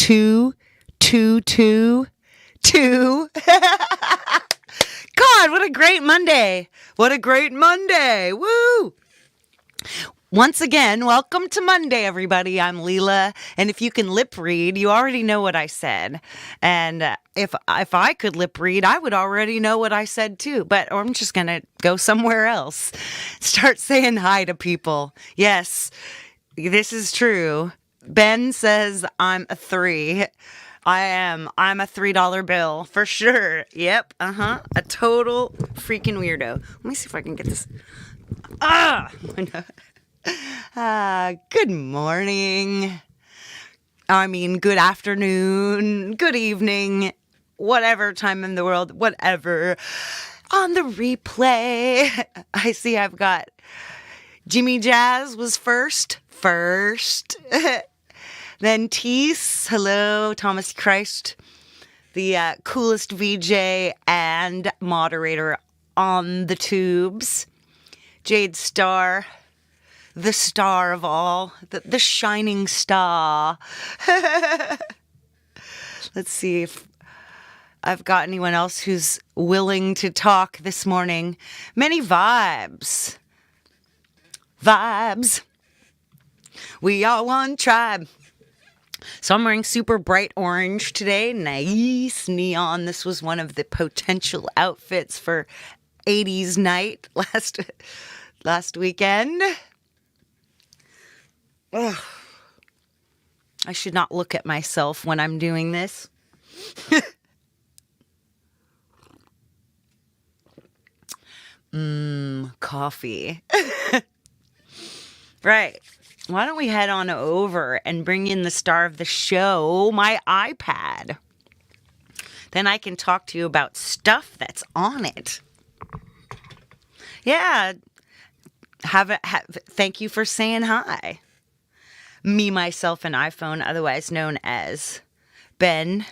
2, 2, 2, 2. God, what a great Monday. What a great Monday. Woo! Once again, welcome to Monday, everybody. I'm Leela, and if you can lip read, you already know what I said. And if I could lip read, I would already know what I said too. But I'm just gonna go somewhere else. Start saying hi to people. Yes, this is true. Ben says I'm a 3. I am. I'm a $3 bill for sure. Yep. A total freaking weirdo. Let me see if I can get this. Good morning. Good afternoon, good evening, whatever time in the world, whatever. On the replay, I see I've got Jimmy Jazz was first. Then Tease, hello, Thomas Christ, the coolest VJ and moderator on the tubes. Jade Star, the star of all, the shining star. Let's see if I've got anyone else who's willing to talk this morning. Many vibes. We are one tribe. So I'm wearing super bright orange today. Nice neon. This was one of the potential outfits for 80s night last weekend. Ugh. I should not look at myself when I'm doing this. Coffee. Right. Why don't we head on over and bring in the star of the show, my iPad. Then I can talk to you about stuff that's on it. Yeah. Thank you for saying hi. Me, myself, and iPhone, otherwise known as Ben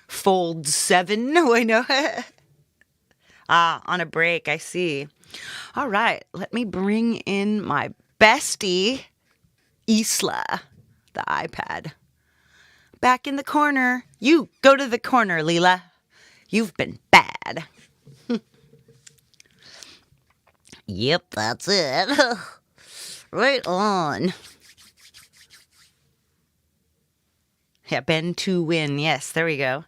Fold 7. No, I know. On a break, I see. All right, let me bring in my bestie, Isla, the iPad. Back in the corner. You go to the corner, Leela. You've been bad. Yep, that's it. Right on. Yeah, Ben to win. Yes, there we go.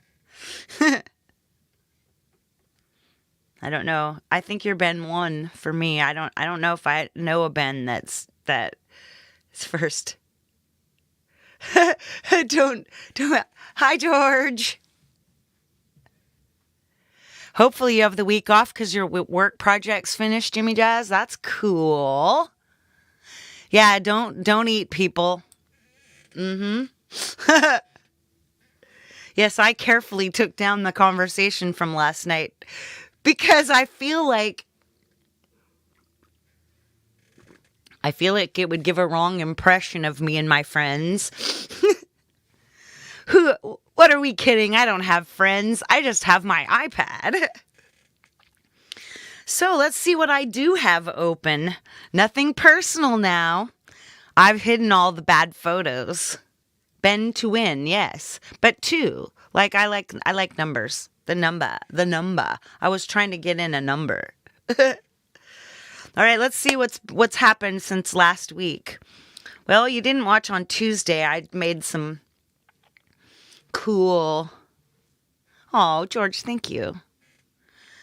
I don't know. I think you're Ben 1 for me. I don't know if I know a Ben that's first. Don't. Hi, George. Hopefully you have the week off because your work project's finished, Jimmy Jazz. That's cool. Yeah, don't eat, people. Yes, I carefully took down the conversation from last night because I feel like it would give a wrong impression of me and my friends. What are we kidding? I don't have friends. I just have my iPad. So let's see what I do have open. Nothing personal now. I've hidden all the bad photos. Ben to win, yes. But 2. Like I like numbers. The number. I was trying to get in a number. All right, let's see what's happened since last week. Well, you didn't watch on Tuesday. I made some cool. Oh, George, thank you.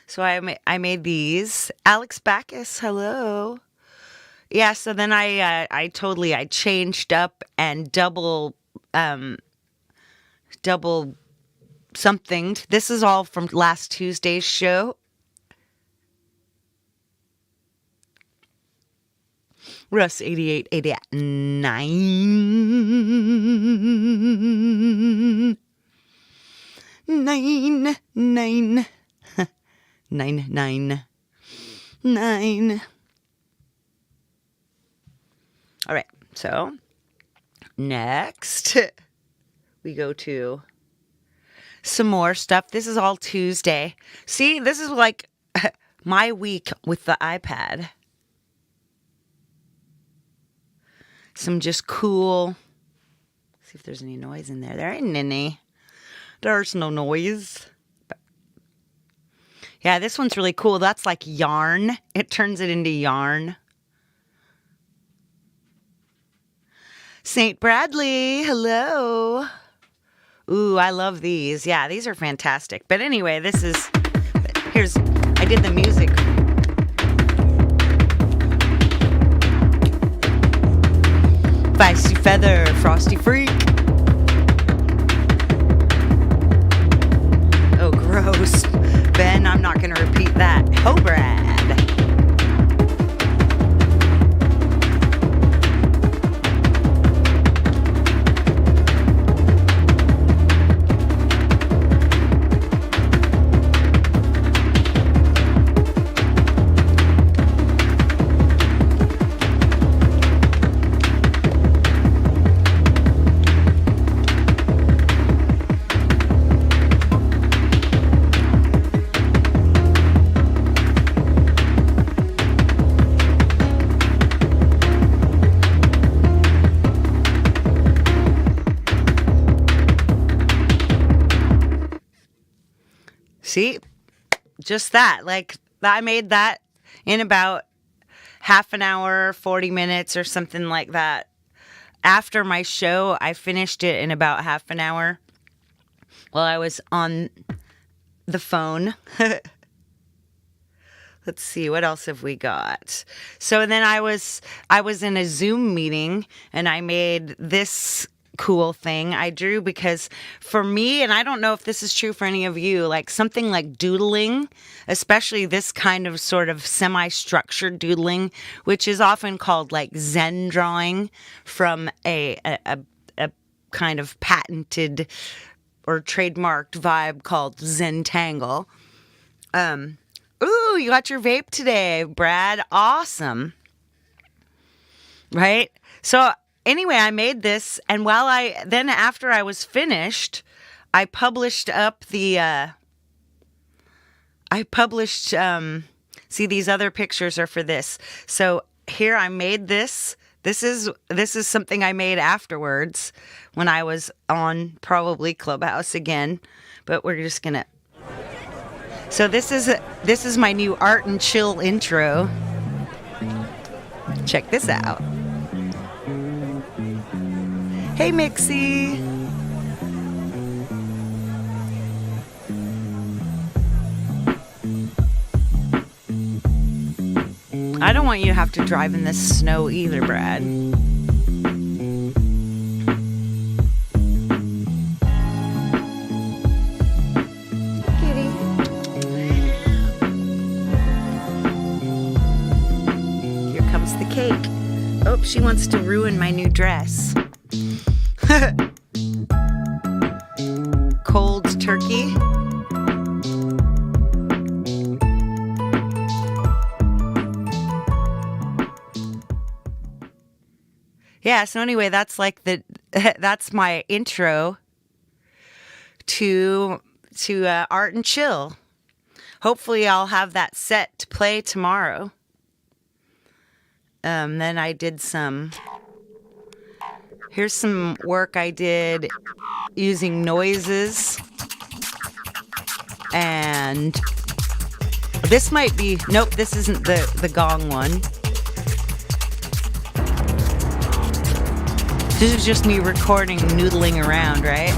So I made these. Alex Backus, hello. Yeah, so then I changed up and double something. This is all from last Tuesday's show. Russ 8889 999. All right, so next we go to some more stuff. This is all Tuesday. See, this is like my week with the iPad. Some just cool. See if there's any noise in there. There ain't any. There's no noise. Yeah, this one's really cool. That's like yarn. It turns it into yarn. St. Bradley, hello. Ooh, I love these. Yeah, these are fantastic. But anyway, I did the music. Feisty feather, frosty freak. Oh, gross. Ben, I'm not going to repeat that. Oh, Brad. See, just that. Like, I made that in about half an hour, 40 minutes or something like that. After my show, I finished it in about half an hour while I was on the phone. Let's see, what else have we got? So then I was in a Zoom meeting and I made this cool thing I drew because for me, and I don't know if this is true for any of you, like something like doodling, especially this kind of sort of semi-structured doodling, which is often called like Zen drawing from a kind of patented or trademarked vibe called Zentangle. Ooh, you got your vape today, Brad. Awesome. Right? So anyway, I made this, and after I was finished, I published up see, these other pictures are for this. So here I made this. This is something I made afterwards when I was on probably Clubhouse again, but we're just gonna. So this is my new art and chill intro. Check this out. Hey, Mixie. I don't want you to have to drive in this snow either, Brad. Kitty. Here comes the cake. Oh, she wants to ruin my new dress. Cold turkey. Yeah, so anyway, that's like that's my intro to Art and Chill. Hopefully I'll have that set to play tomorrow. Then I did here's some work I did using noises. And this might be, nope, this isn't the gong one. This is just me recording, noodling around, right?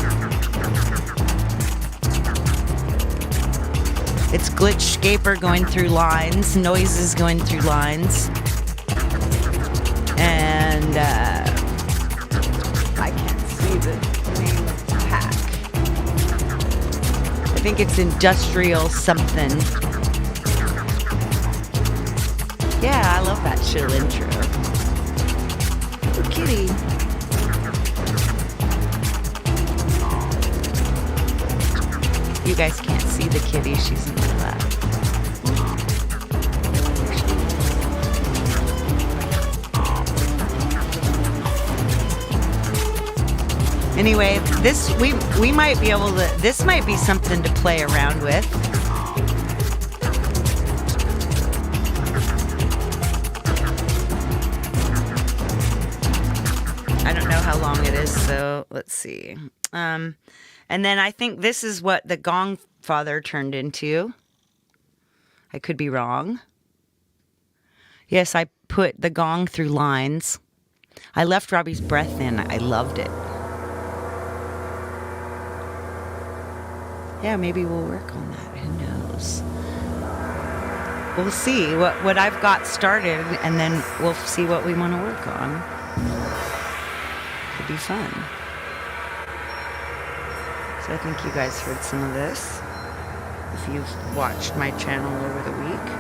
It's Glitchscaper going through lines, noises going through lines. And I can't see the name of the pack. I think it's industrial something. Yeah, I love that chill intro. Oh, kitty. You guys can't see the kitty. She's in my lap. Anyway, this we might be able to. This might be something to play around with. I don't know how long it is, so let's see. And then I think this is what the Gong Father turned into. I could be wrong. Yes, I put the gong through lines. I left Robbie's breath in. I loved it. Yeah, maybe we'll work on that. Who knows? We'll see what I've got started, and then we'll see what we want to work on. Could be fun. So I think you guys heard some of this if you've watched my channel over the week.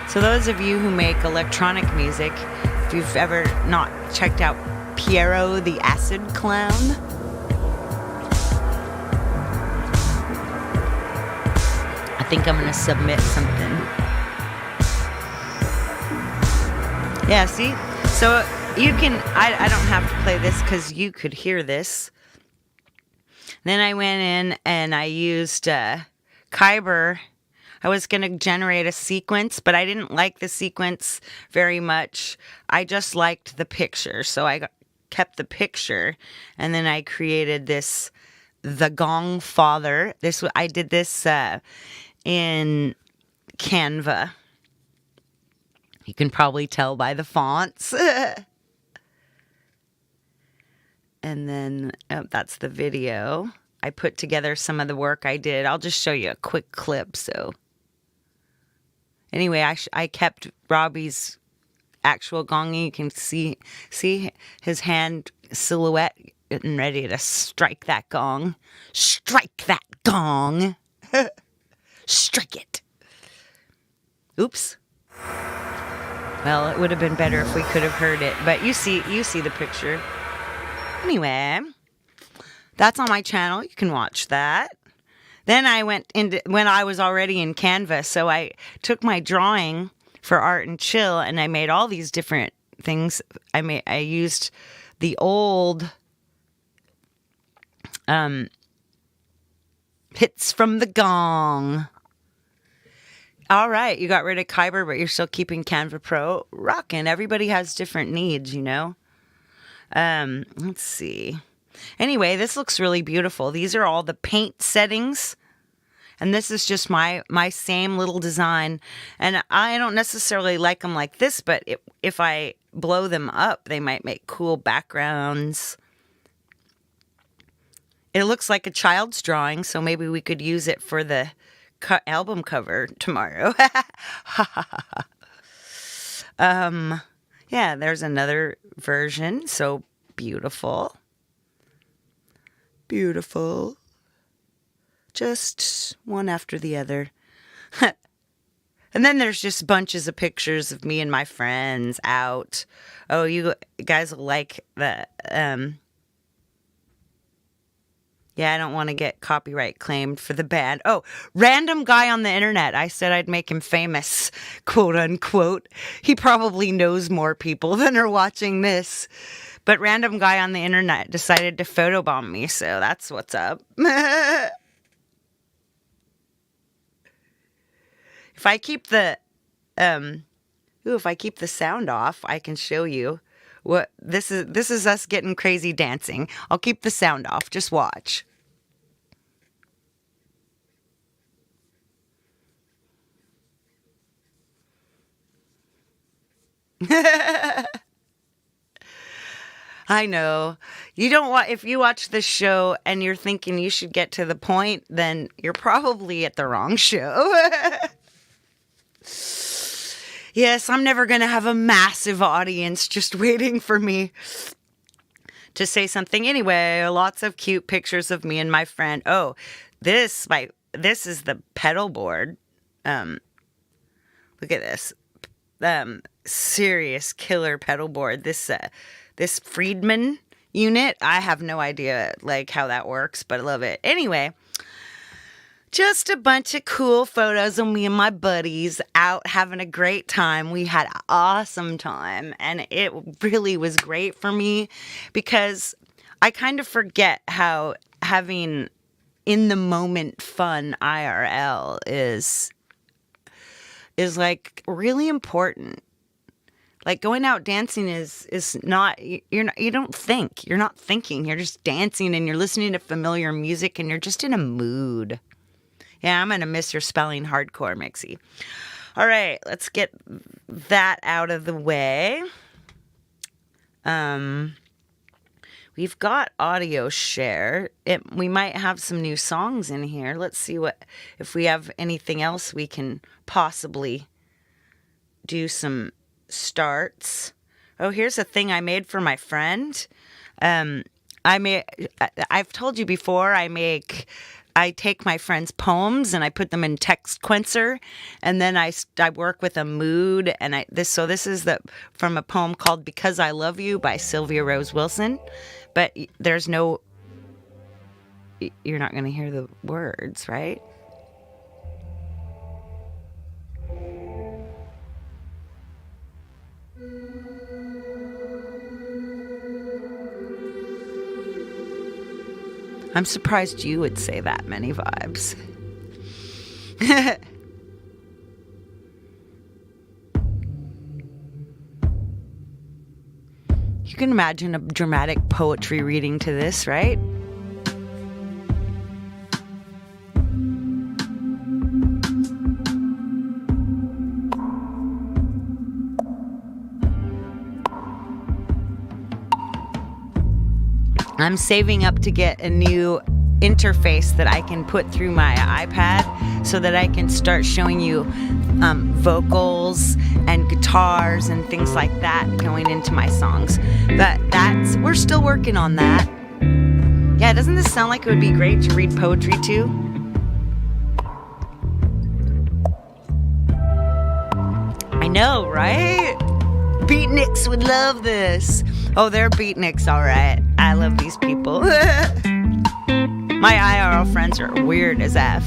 So those of you who make electronic music, if you've ever not checked out Piero the Acid Clown, I think I'm going to submit something. Yeah, see? So you can, I don't have to play this because you could hear this. Then I went in and I used Kyber. I was going to generate a sequence, but I didn't like the sequence very much. I just liked the picture. So I kept the picture, and then I created this, the Gong Father. I did this in Canva. You can probably tell by the fonts. And then that's the video. I put together some of the work I did. I'll just show you a quick clip. So anyway, I kept Robbie's actual gonging. You can see his hand silhouette getting ready to strike that gong. Strike that gong. Strike it. Oops. Well, it would have been better if we could have heard it, but you see the picture. Anyway, that's on my channel. You can watch that. Then I went into, when I was already in Canva, so I took my drawing for Art and Chill, and I made all these different things. I used the old hits from the gong. All right, you got rid of Kyber, but you're still keeping Canva Pro rocking. Everybody has different needs, you know. Let's see. Anyway, this looks really beautiful. These are all the paint settings. And this is just my same little design. And I don't necessarily like them like this, but if I blow them up, they might make cool backgrounds. It looks like a child's drawing, so maybe we could use it for the album cover tomorrow. Yeah, there's another version. So beautiful. Beautiful. Just one after the other. And then there's just bunches of pictures of me and my friends out. Oh, you guys will like the, yeah, I don't want to get copyright claimed for the band. Oh, random guy on the internet. I said I'd make him famous, quote unquote. He probably knows more people than are watching this. But random guy on the internet decided to photobomb me, so that's what's up. If I keep the sound off, I can show you what this is. This is us getting crazy dancing. I'll keep the sound off. Just watch. I know. You don't want, if you watch this show and you're thinking you should get to the point, then you're probably at the wrong show. Yes, I'm never going to have a massive audience just waiting for me to say something. Anyway, lots of cute pictures of me and my friend. Oh, this is the pedal board. Look at this. Serious killer pedal board. This Friedman unit. I have no idea like how that works, but I love it. Anyway, just a bunch of cool photos of me and my buddies out having a great time. We had an awesome time, and it really was great for me because I kind of forget how having in the moment fun IRL is like really important. Like going out dancing is not, you don't think. You're not thinking. You're just dancing and you're listening to familiar music and you're just in a mood. Yeah, I'm going to miss your spelling hardcore, Mixie. All right, let's get that out of the way. We've got audio share. We might have some new songs in here. Let's see if we have anything else we can possibly do some starts. Oh, here's a thing I made for my friend. I've told you before, I take my friend's poems and I put them in TextQuencer, and then I work with a mood. And this is from a poem called "Because I Love You" by Sylvia Rose Wilson. But you're not going to hear the words, right? I'm surprised you would say that many vibes. You can imagine a dramatic poetry reading to this, right? I'm saving up to get a new interface that I can put through my iPad so that I can start showing you vocals and guitars and things like that going into my songs. But we're still working on that. Yeah, doesn't this sound like it would be great to read poetry too? I know, right? Beatniks would love this. Oh, they're beatniks, all right. I love these people. My IRL friends are weird as F.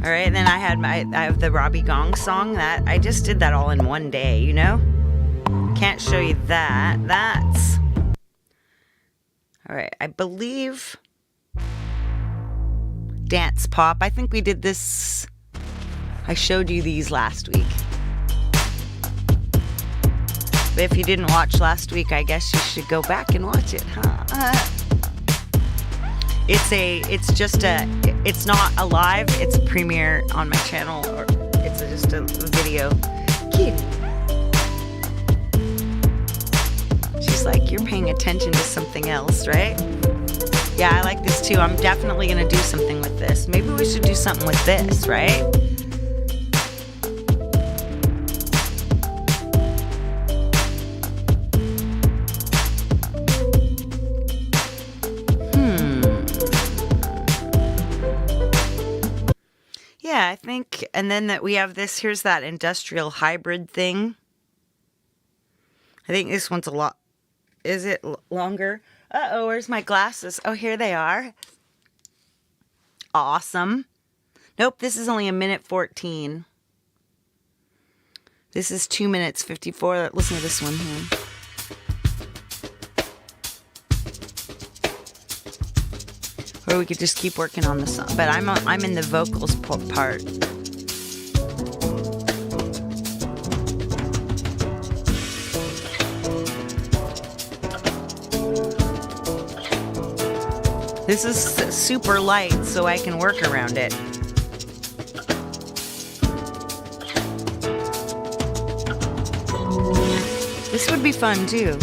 All right, then I have the Robbie Gong song that I just did that all in one day, you know? Can't show you that. That's all right. I believe Dance Pop. I think we did this. I showed you these last week. But if you didn't watch last week, I guess you should go back and watch it, huh? It's not a live, it's a premiere on my channel, or it's just a video. Cute. She's like, you're paying attention to something else, right? Yeah, I like this too. I'm definitely going to do something with this. Maybe we should do something with this, right? Yeah, I think, and then that we have this, here's that industrial hybrid thing. I think this one's a lot, is it longer? Uh-oh, where's my glasses? Oh, here they are. Awesome. Nope, this is only 1:14. This is 2 minutes 54. Listen to this one here. Or we could just keep working on the song. But I'm in the vocals part. This is super light, so I can work around it. This would be fun too.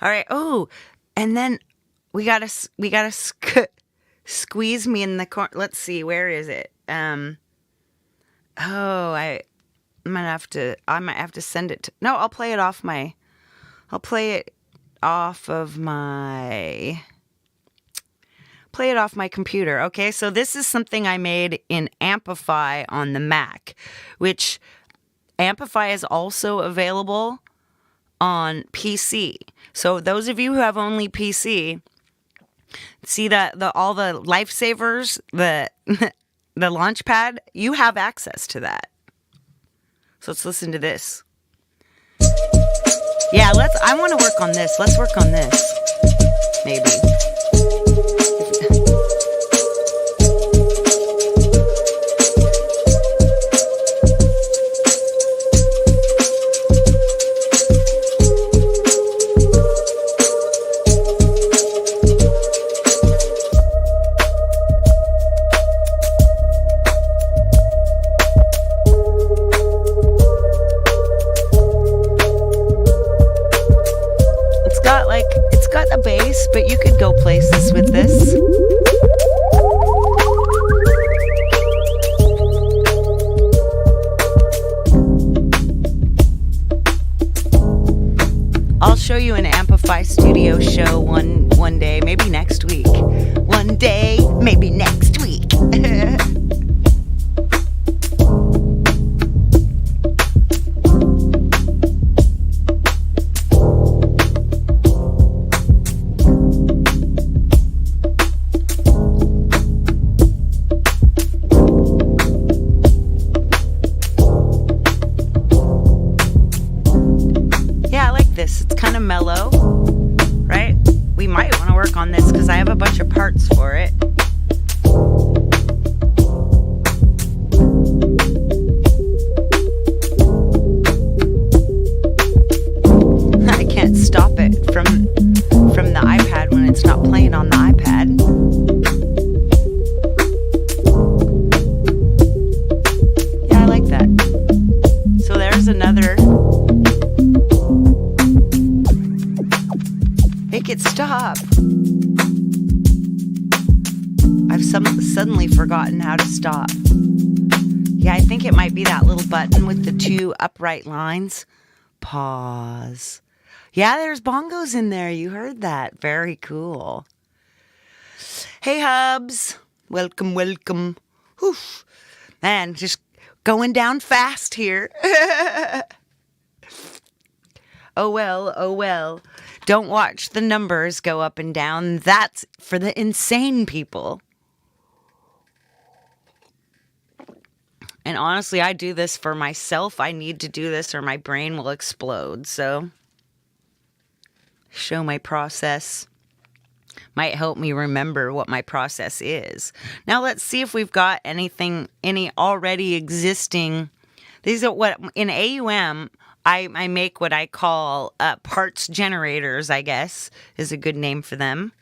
All right. Oh, and then we gotta squeeze me in the corner. Let's see, where is it? I might have to send it to, no, I'll play it off my computer. Okay, so this is something I made in Amplify on the Mac, which Amplify is also available on PC. So those of you who have only PC, See the all the lifesavers, the the launch pad, you have access to that. So let's listen to this. Yeah, I want to work on this. Let's work on this. Maybe. It's got a bass, but you could go places with this. I'll show you an Amplify Studio show one day, maybe next week. One day, maybe next week. This. It's kind of mellow, right? We might want to work on this because I have a bunch of parts for it. I can't stop it from the iPad when it's not playing on the iPad. Yeah, I like that. So there's another. Make it stop. I've suddenly forgotten how to stop. Yeah, I think it might be that little button with the two upright lines. Pause. Yeah, there's bongos in there. You heard that. Very cool. Hey, Hubs. Welcome, welcome. Whew. Man, just going down fast here. Oh, well, oh, well. Don't watch the numbers go up and down. That's for the insane people. And honestly, I do this for myself. I need to do this or my brain will explode. So, show my process. Might help me remember what my process is. Now, let's see if we've got any already existing. These are what, in AUM, I make what I call parts generators, I guess, is a good name for them.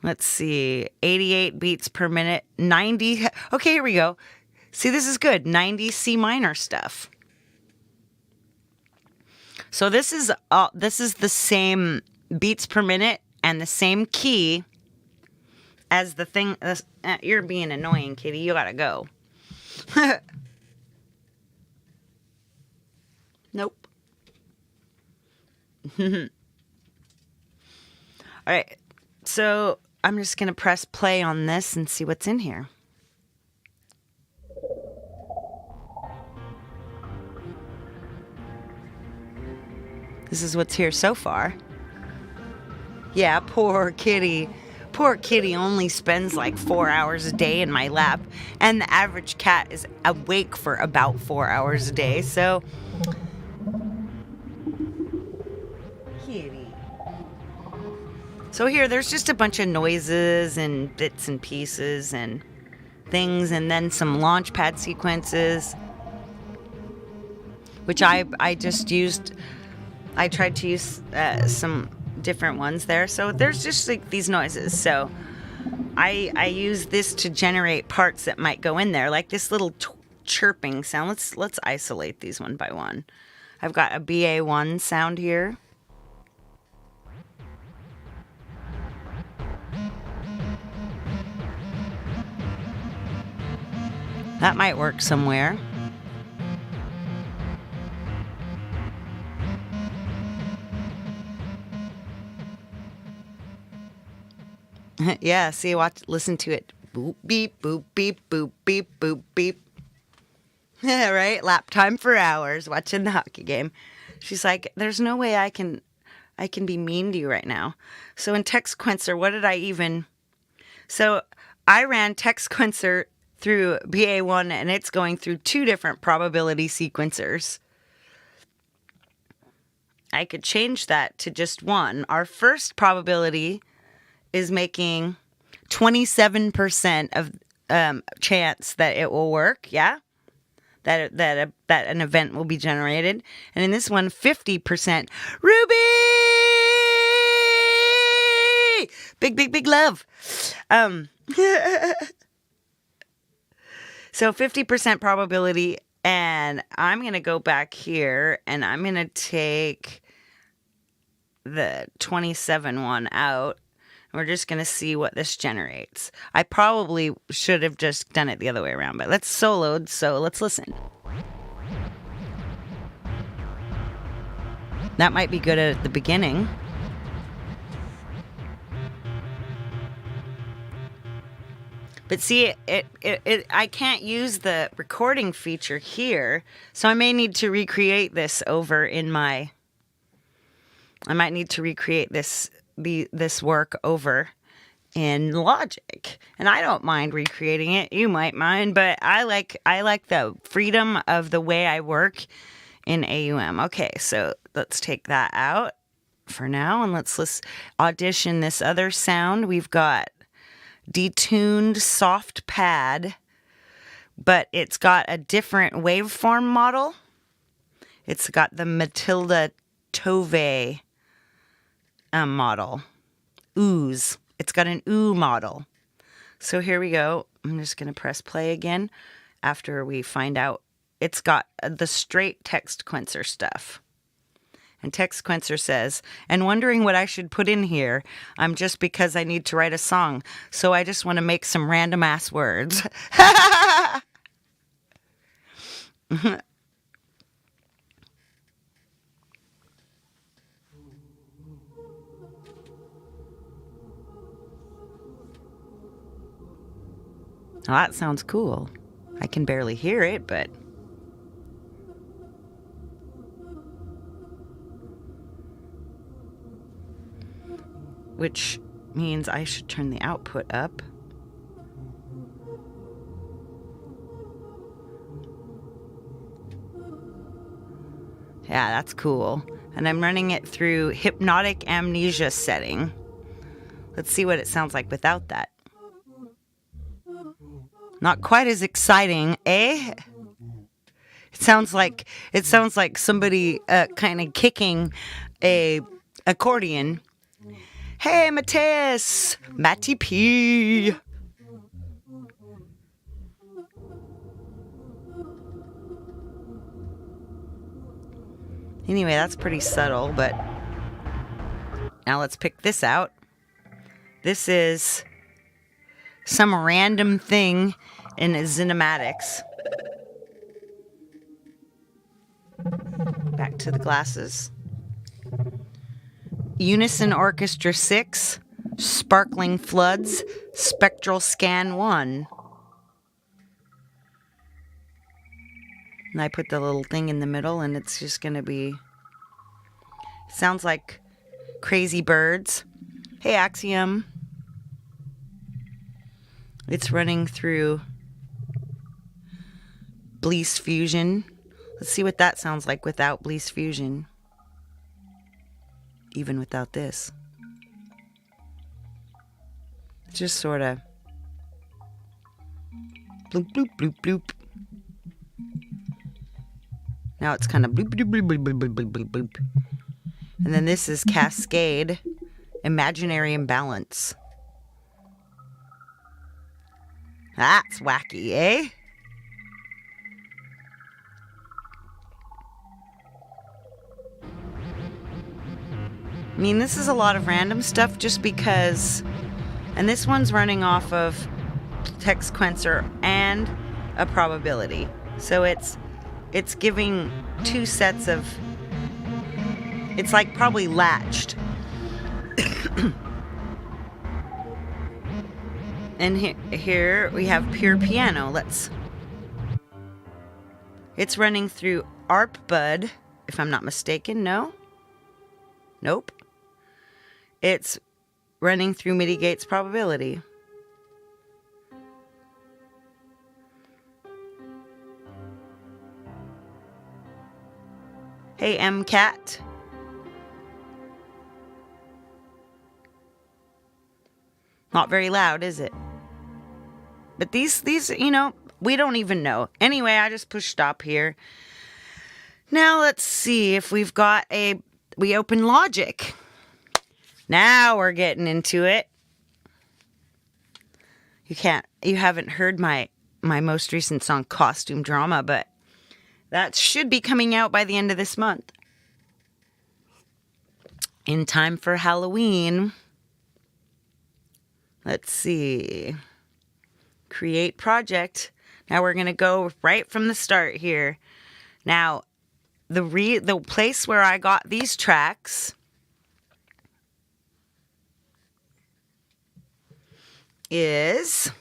Let's see, 88 beats per minute, 90. Okay, here we go. See, this is good. 90 C minor stuff. So this is the same beats per minute and the same key as the thing. You're being annoying, Kitty. You gotta go. Nope. All right. So I'm just going to press play on this and see what's in here. This is what's here so far. Yeah, poor kitty. Poor kitty only spends like 4 hours a day in my lap, and the average cat is awake for about 4 hours a day, so... Kitty. So here, there's just a bunch of noises and bits and pieces and things, and then some launchpad sequences, which I just used. I tried to use some different ones there. So there's just like these noises. So I use this to generate parts that might go in there, like this little chirping sound. Let's isolate these one by one. I've got a BA1 sound here. That might work somewhere. Yeah, see, watch, listen to it. Boop, beep, boop, beep, boop, beep, boop, beep. Right? Lap time for hours watching the hockey game. She's like, there's no way I can I can be mean to you right now. So in TextQuencer, what did I even... So I ran TextQuencer through BA1, and it's going through 2 different probability sequencers. I could change that to just one. Our first probability is making 27% of chance that it will work, yeah? That an event will be generated. And in this one, 50%. Ruby! Big, big, big love. So 50% probability, and I'm going to go back here, and I'm going to take the 27 one out. We're just going to see what this generates. I probably should have just done it the other way around, but let's soloed, so let's listen. That might be good at the beginning. But see, I can't use the recording feature here, so I may need to recreate this over in my... I might need to recreate this work over in Logic. And I don't mind recreating it. You might mind, but I like the freedom of the way I work in AUM. Okay, so let's take that out for now, and let's audition this other sound. We've got detuned soft pad, but it's got a different waveform model. It's got the Matilda Tove model. Ooze. It's got an ooh model. So here we go. I'm just going to press play again after we find out. It's got the straight TextQuencer stuff. And TextQuencer says, and wondering what I should put in here. I'm just because I need to write a song. So I just want to make some random ass words. Well, that sounds cool. I can barely hear it, but... Which means I should turn the output up. Yeah, that's cool. And I'm running it through hypnotic amnesia setting. Let's see what it sounds like without that. Not quite as exciting, eh? It sounds like somebody kind of kicking a accordion. Hey, Mateus! Matty P! Anyway, that's pretty subtle, but... Now let's pick this out. This is some random thing in Cinematics. Back to the glasses. Unison Orchestra 6, Sparkling Floods, Spectral Scan 1. And I put the little thing in the middle, and it's just going to be... Sounds like Crazy Birds. Hey, Axiom. It's running through Bleece Fusion. Let's see what that sounds like without Bleece Fusion. Even without this. Just sort of bloop, bloop, bloop, bloop. Now it's kind of bloop, bloop, bloop, bloop, bloop, bloop, bloop, bloop. And then this is Cascade, Imaginary Imbalance. That's wacky, eh? I mean, this is a lot of random stuff just because... And this one's running off of TextQuencer and a probability. So it's giving 2 sets of... It's like probably latched. And here we have pure piano. It's running through ARPBud, if I'm not mistaken. No? Nope. It's running through mitigates probability. Hey, MCAT. Not very loud, is it? But these, we don't even know. Anyway, I just push stop here. Now let's see if we've got we open Logic. Now we're getting into it. You haven't heard my most recent song, Costume Drama, but that should be coming out by the end of this month. In time for Halloween. Let's see. Create project. Now we're going to go right from the start here. Now, the place where I got these tracks is,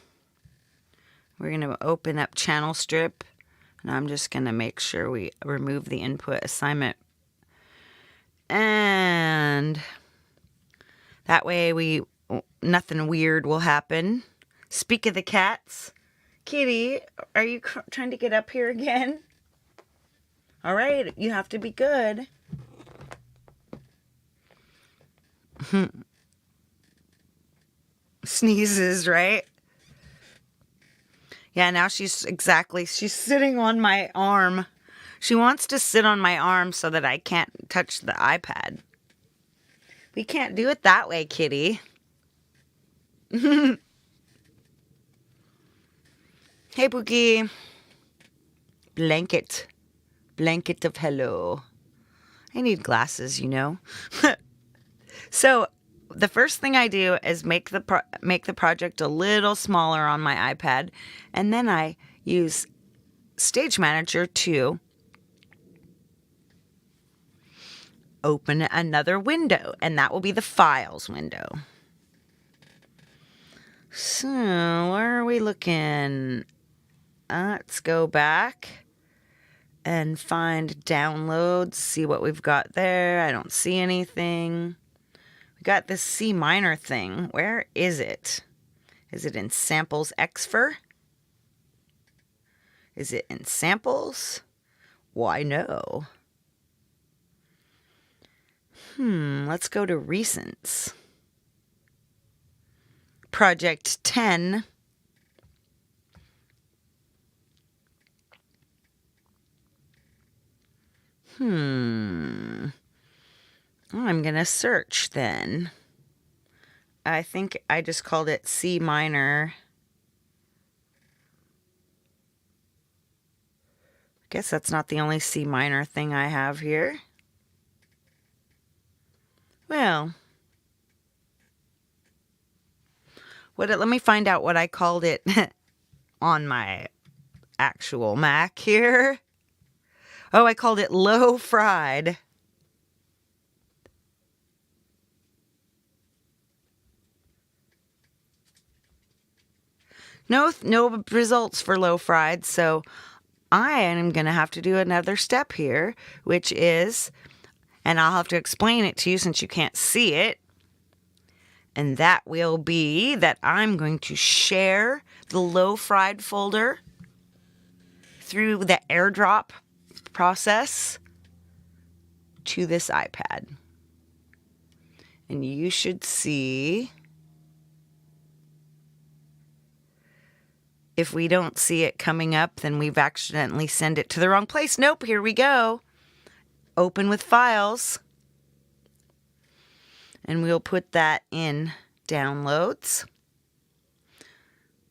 we're going to open up channel strip, and I'm just going to make sure we remove the input assignment. And that way nothing weird will happen. Speak of the cats. Kitty, are you trying to get up here again? All right, you have to be good. Sneezes, right? Yeah, now she's sitting on my arm. She wants to sit on my arm so that I can't touch the iPad. We can't do it that way, Kitty. Hey, Pookie. Blanket of hello. I need glasses, So, the first thing I do is make the project a little smaller on my iPad, and then I use Stage Manager to open another window, and that will be the Files window. So, where are we looking? Let's go back and find downloads, see what we've got there. I don't see anything. We got this C minor thing. Where is it? Is it in Samples Xfer? Is it in Samples? Why no. Let's go to Recents. Project 10. I'm going to search then. I think I just called it C minor. I guess that's not the only C minor thing I have here. Well, let me find out what I called it on my actual Mac here. Oh, I called it low fried. No results for low fried, so I am going to have to do another step here, which is, and I'll have to explain it to you since you can't see it, and that will be that I'm going to share the low fried folder through the AirDrop process to this iPad. And you should see, if we don't see it coming up, then we've accidentally sent it to the wrong place. Nope, here we go. Open with Files. And we'll put that in Downloads.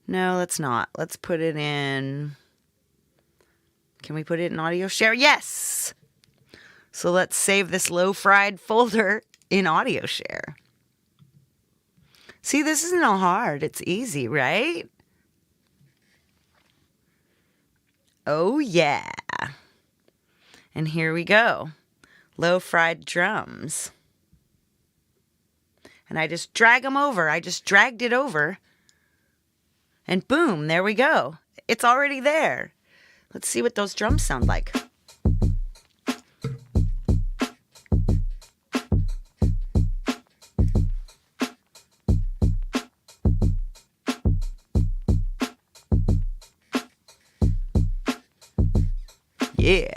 No, let's not. Let's put it in... Can we put it in Audio Share? Yes! So let's save this low fried folder in Audio Share. See, this isn't hard. It's easy, right? Oh, yeah. And here we go. Low fried drums. And I just drag them over. I just dragged it over. And boom, there we go. It's already there. Let's see what those drums sound like. Yeah.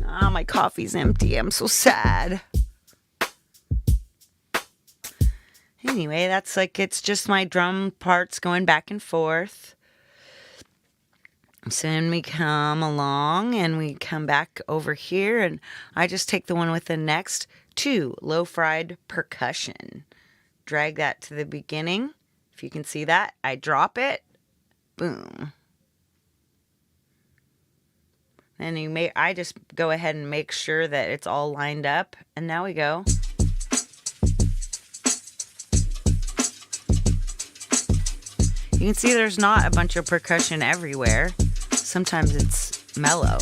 Ah, my coffee's empty. I'm so sad. Anyway, that's like, it's just my drum parts going back and forth. So then we come along and we come back over here, and I just take the one with the next two, low-fried percussion. Drag that to the beginning. If you can see that, I drop it. Boom. And I just go ahead and make sure that it's all lined up. And now we go. You can see there's not a bunch of percussion everywhere. Sometimes it's mellow.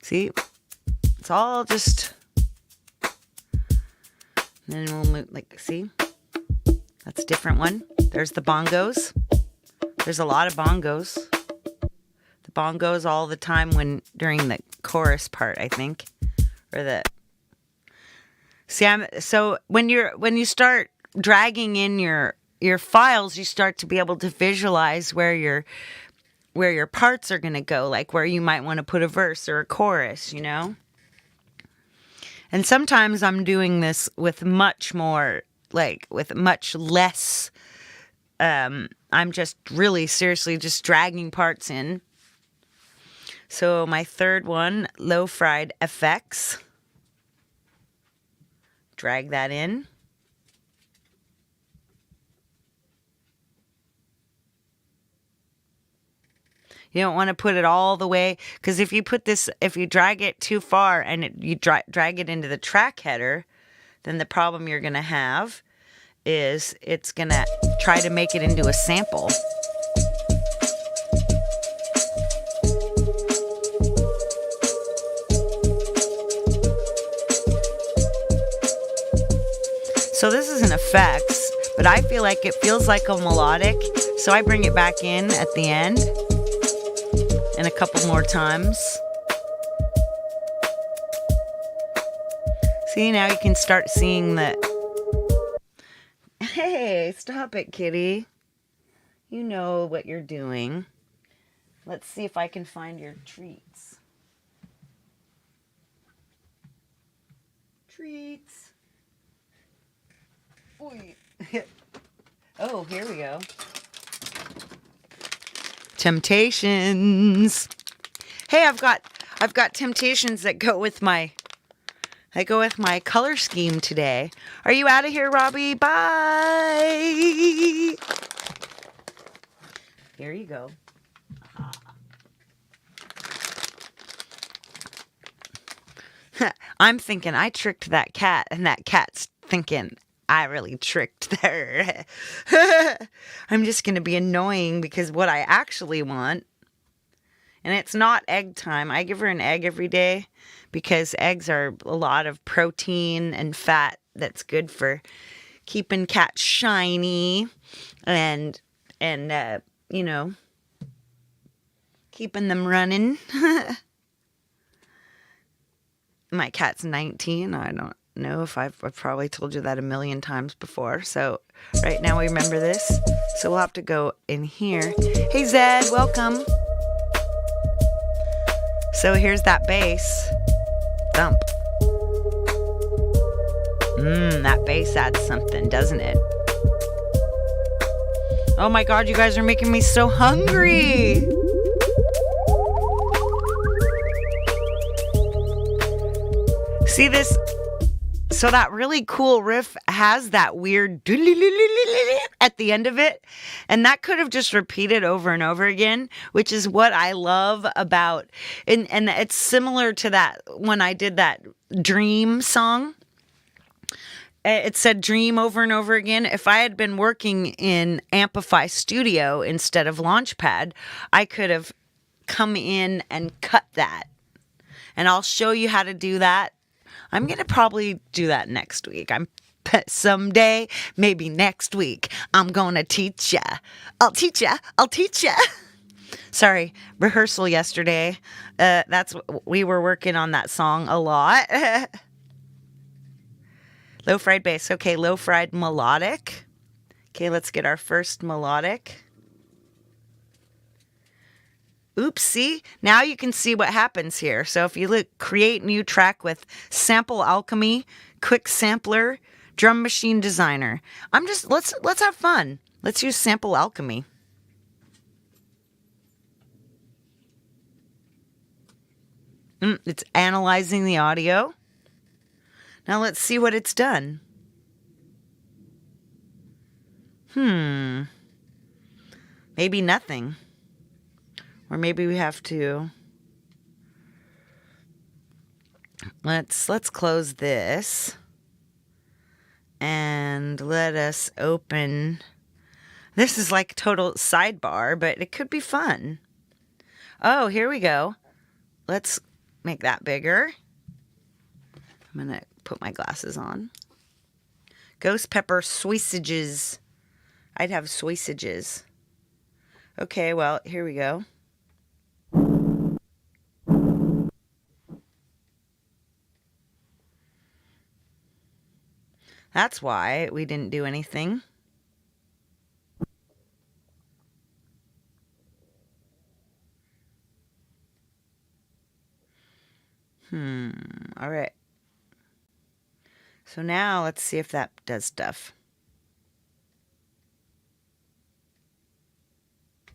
See? It's all just... Then we'll move, like, see? That's a different one. There's the bongos. There's a lot of bongos. The bongos all the time during the chorus part, I think. Or the... See, so when you start dragging in your files, you start to be able to visualize where your parts are going to go, like where you might want to put a verse or a chorus, you know? And sometimes I'm doing this with much more, like with much less, I'm just really seriously just dragging parts in. So my third one, low-fried effects. Drag that in. You don't want to put it all the way, because if you drag it too far and you drag it into the track header, then the problem you're going to have is it's going to try to make it into a sample. So this is an effects, but I feel like it feels like a melodic, so I bring it back in at the end. And a couple more times. See, now you can start seeing the... Hey, stop it, kitty. You know what you're doing. Let's see if I can find your treats. Treats. Oy. Oh, here we go. Temptations. Hey, I've got temptations that go with my color scheme today. Are you out of here, Robbie? Bye. Here you go. I'm thinking I tricked that cat, and that cat's thinking I really tricked her. I'm just going to be annoying because what I actually want, and it's not egg time. I give her an egg every day because eggs are a lot of protein and fat that's good for keeping cats shiny and you know, keeping them running. My cat's 19. I don't know if I've probably told you that a million times before. So right now we remember this. So we'll have to go in here. Hey Zed, welcome. So here's that bass. Thump. That bass adds something, doesn't it? Oh my God, you guys are making me so hungry. See this? So that really cool riff has that weird at the end of it. And that could have just repeated over and over again, which is what I love about, and it's similar to that when I did that Dream song. It said Dream over and over again. If I had been working in Amplify Studio instead of Launchpad, I could have come in and cut that. And I'll show you how to do that. I'm going to probably do that next week. Someday, maybe next week, I'm going to teach ya. I'll teach ya. Sorry, rehearsal yesterday. We were working on that song a lot. Low fried bass. Okay, low fried melodic. Okay, let's get our first melodic. Oops, see? Now you can see what happens here. So if you look, create new track with Sample Alchemy, Quick Sampler, Drum Machine Designer. Let's have fun. Let's use Sample Alchemy. It's analyzing the audio. Now let's see what it's done. Maybe nothing. Or maybe we have to. Let's close this. And let us open. This is like total sidebar, but it could be fun. Oh, here we go. Let's make that bigger. I'm going to put my glasses on. Ghost pepper sausages. I'd have sausages. Okay, well, here we go. That's why we didn't do anything. All right. So now let's see if that does stuff.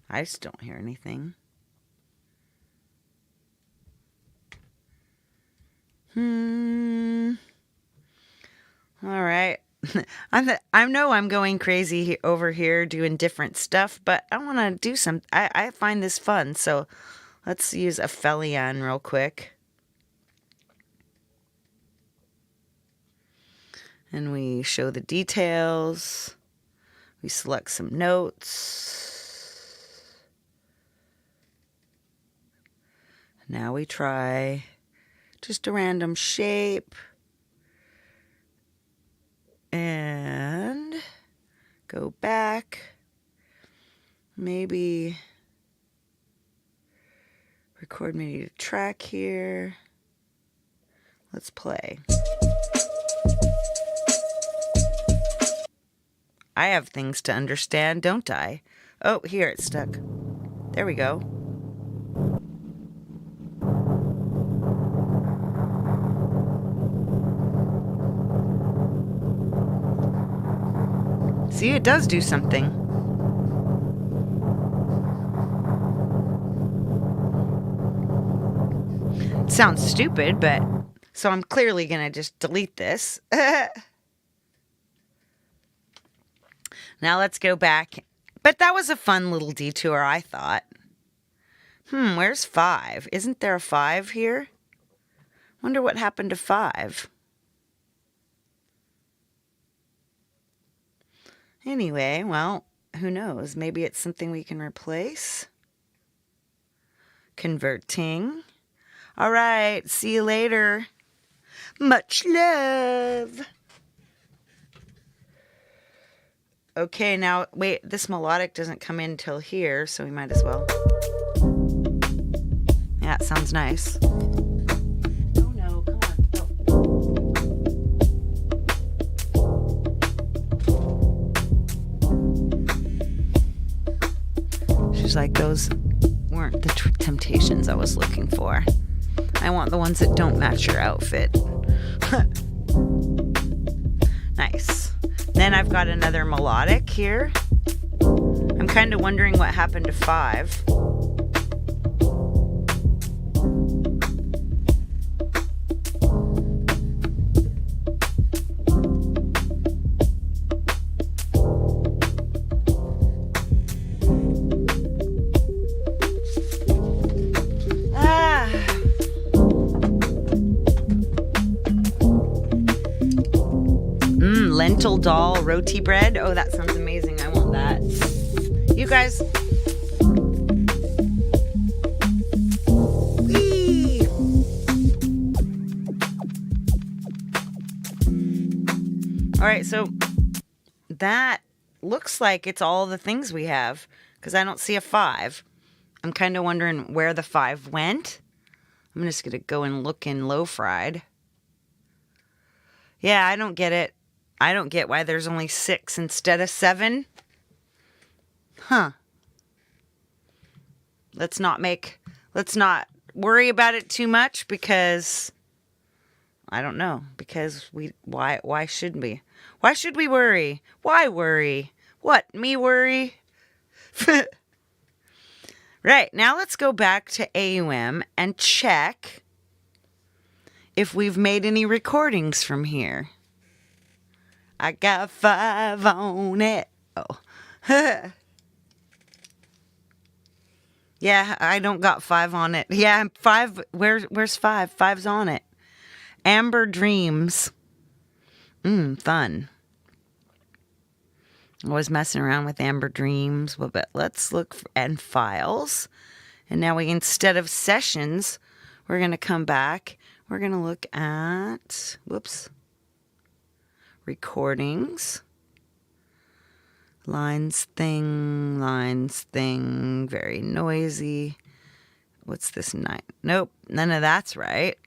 I just don't hear anything. All right. I know I'm going crazy over here doing different stuff, but I want to do some. I find this fun, so let's use a Aphelion real quick. And we show the details. We select some notes. Now we try just a random shape. And go back. Maybe record maybe a track here. Let's play. I have things to understand, don't I? Oh, here it's stuck. There we go. See, it does do something. It sounds stupid, but so I'm clearly going to just delete this. Now let's go back. But that was a fun little detour, I thought. Where's 5? Isn't there a 5 here? Wonder what happened to 5. Anyway, well, who knows? Maybe it's something we can replace. Converting. All right, see you later. Much love. Okay, now, wait, this melodic doesn't come in till here, so we might as well. Yeah, it sounds nice. Oh no, come on. She's like, those weren't the temptations I was looking for. I want the ones that don't match your outfit. Nice. Then I've got another melodic here. I'm kind of wondering what happened to 5. Lentil dal roti bread. Oh, that sounds amazing. I want that. You guys. Whee! All right, so that looks like it's all the things we have because I don't see a 5. I'm kind of wondering where the 5 went. I'm just going to go and look in low fried. Yeah, I don't get it. I don't get why there's only 6 instead of 7. Huh. Let's not worry about it too much because I don't know. Because why should we? Why should we worry? Why worry? What? Me worry? Right, now let's go back to AUM and check if we've made any recordings from here. I got 5 on it. Oh. Yeah, I don't got 5 on it. Yeah, 5. Where's 5? 5's on it. Amber Dreams. Fun. Always messing around with Amber Dreams. Well, but let's look in files. And now instead of sessions, we're going to come back. We're going to look at, recordings. Lines thing, very noisy. What's this? Nope, none of that's right.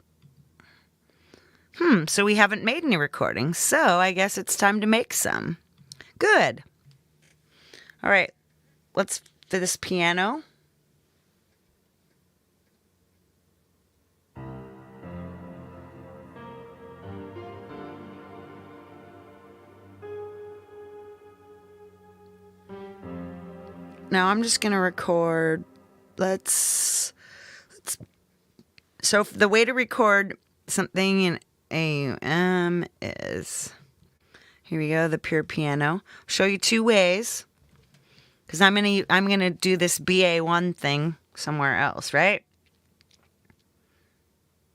So we haven't made any recordings, so I guess it's time to make some. Good. All right, let's do this piano. Now I'm just going to record. So the way to record something in AUM is, here we go, the pure piano. I'll show you 2 ways, because I'm gonna do this BA1 thing somewhere else, right?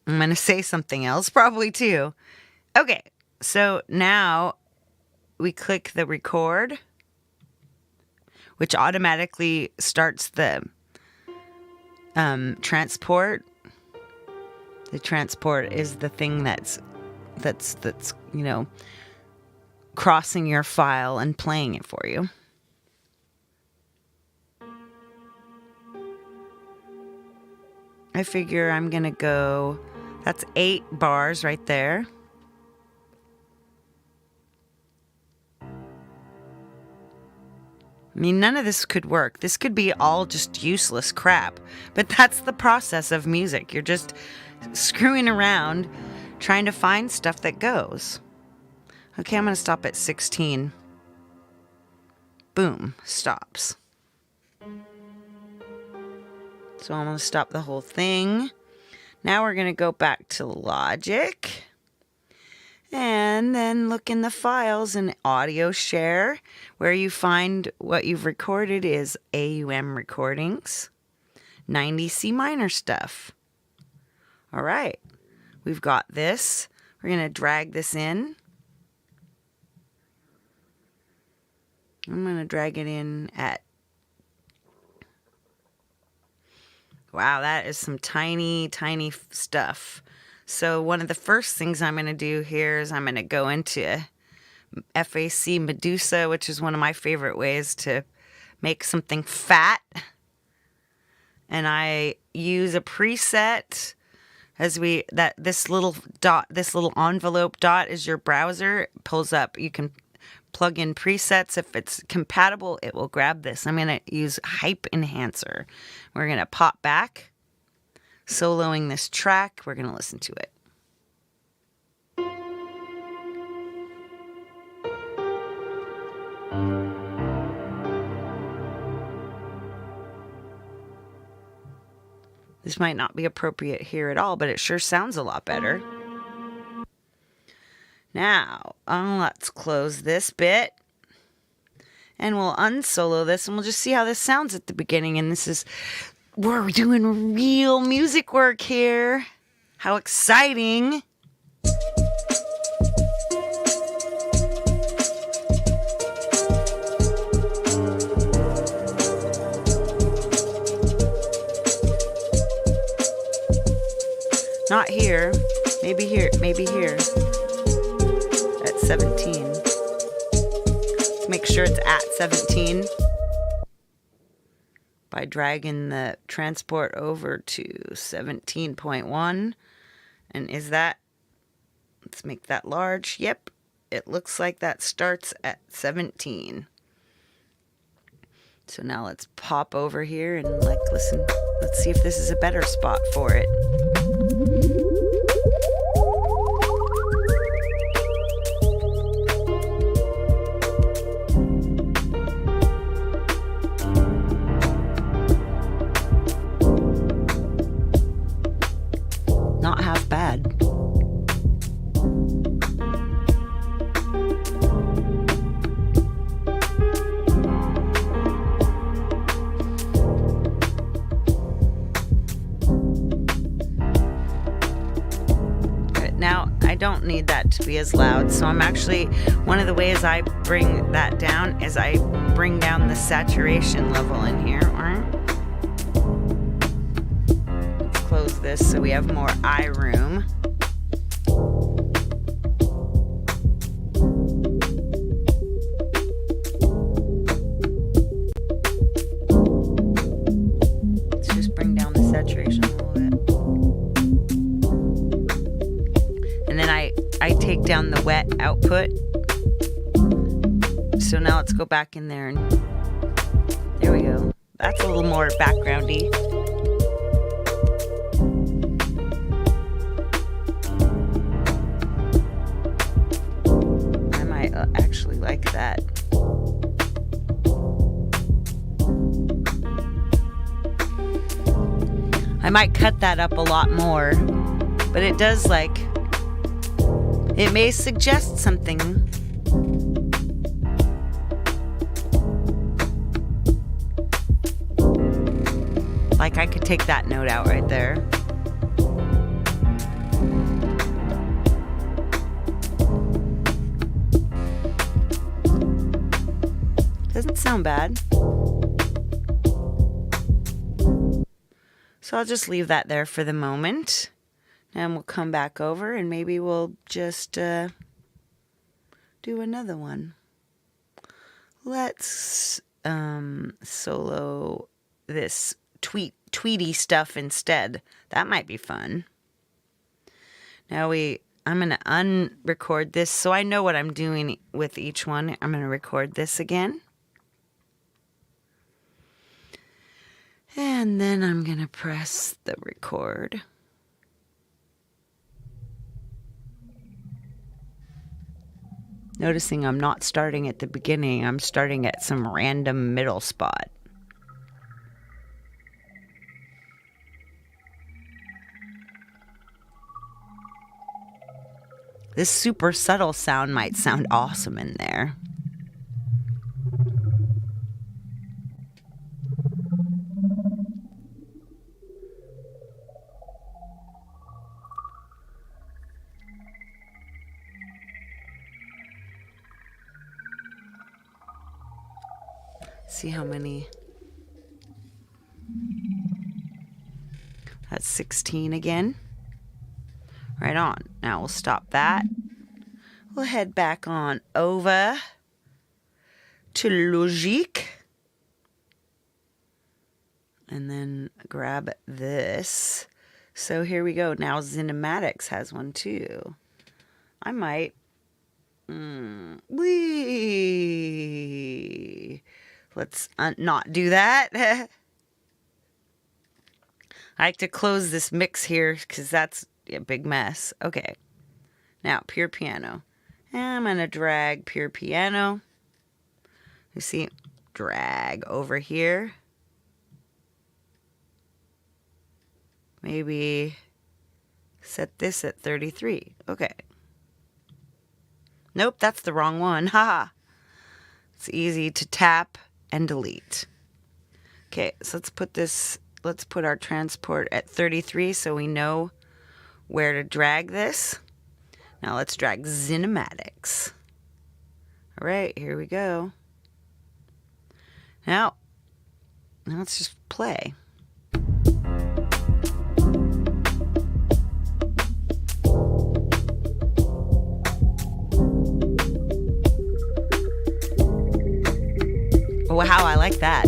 I'm gonna say something else probably too. Okay, so now we click the record, which automatically starts the transport. The transport is the thing that's crossing your file and playing it for you. I figure I'm gonna go, that's 8 bars right there. I mean, none of this could work. This could be all just useless crap. But that's the process of music. You're just screwing around, trying to find stuff that goes. Okay, I'm going to stop at 16. Boom, stops. So I'm going to stop the whole thing. Now we're going to go back to Logic. And then look in the files and audio share. Where you find what you've recorded is AUM recordings, 90 C minor stuff. All right, we've got this. We're going to drag this in. I'm going to drag it in at, wow, that is some tiny, tiny stuff. So one of the first things I'm going to do here is I'm going to go into FAC Medusa, which is one of my favorite ways to make something fat. And I use a preset this little envelope dot is your browser. It pulls up. You can plug in presets. If it's compatible, it will grab this. I'm going to use Hype Enhancer. We're going to pop back. Soloing this track, we're going to listen to it. This might not be appropriate here at all, but it sure sounds a lot better. Now, let's close this bit. And we'll unsolo this, and we'll just see how this sounds at the beginning. And we're doing real music work here. How exciting. Not here. Maybe here. Maybe here. At 17. Let's make sure it's at 17. by dragging the transport over to 17.1. And is that, let's make that large. Yep, it looks like that starts at 17. So now let's pop over here and listen. Let's see if this is a better spot for it. Not half bad. Now, I don't need that to be as loud, so I'm actually, one of the ways I bring that down is I bring down the saturation level in here. Let's close this so we have more eye room. Let's just bring down the saturation a little bit. And then I take down the wet output. So now let's go back in there and there we go. That's a little more backgroundy. I might actually like that. I might cut that up a lot more, but it does it may suggest something. Like I could take that note out right there. Doesn't sound bad. So I'll just leave that there for the moment. And we'll come back over and maybe we'll just do another one. Let's solo this tweety stuff instead. That might be fun. Now I'm going to unrecord this so I know what I'm doing with each one. I'm going to record this again. And then I'm going to press the record. Noticing I'm not starting at the beginning, I'm starting at some random middle spot. This super subtle sound might sound awesome in there. See how many. That's 16 again. Right on. Now we'll stop that. We'll head back on over to Logic. And then grab this. So here we go. Now Cinematics has one too. I might. Let's not do that. I like to close this mix here because that's a big mess. Okay. Now, Pure Piano. And I'm going to drag Pure Piano. You see, drag over here. Maybe set this at 33. Okay. Nope, that's the wrong one. Haha. It's easy to tap and delete. Okay, so let's put our transport at 33 so we know where to drag this. Now let's drag Cinematics. All right, here we go. Now let's just play. Wow, I like that.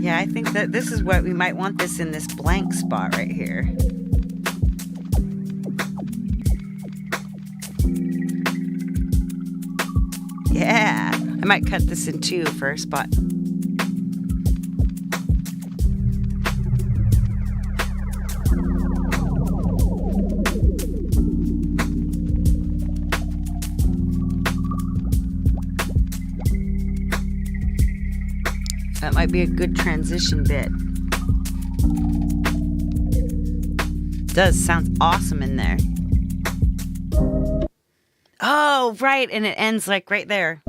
Yeah, I think that this is what we might want this in this blank spot right here. Yeah, I might cut this in two for a spot. That might be a good transition bit. Does sounds awesome in there. Oh, right, and it ends like right there.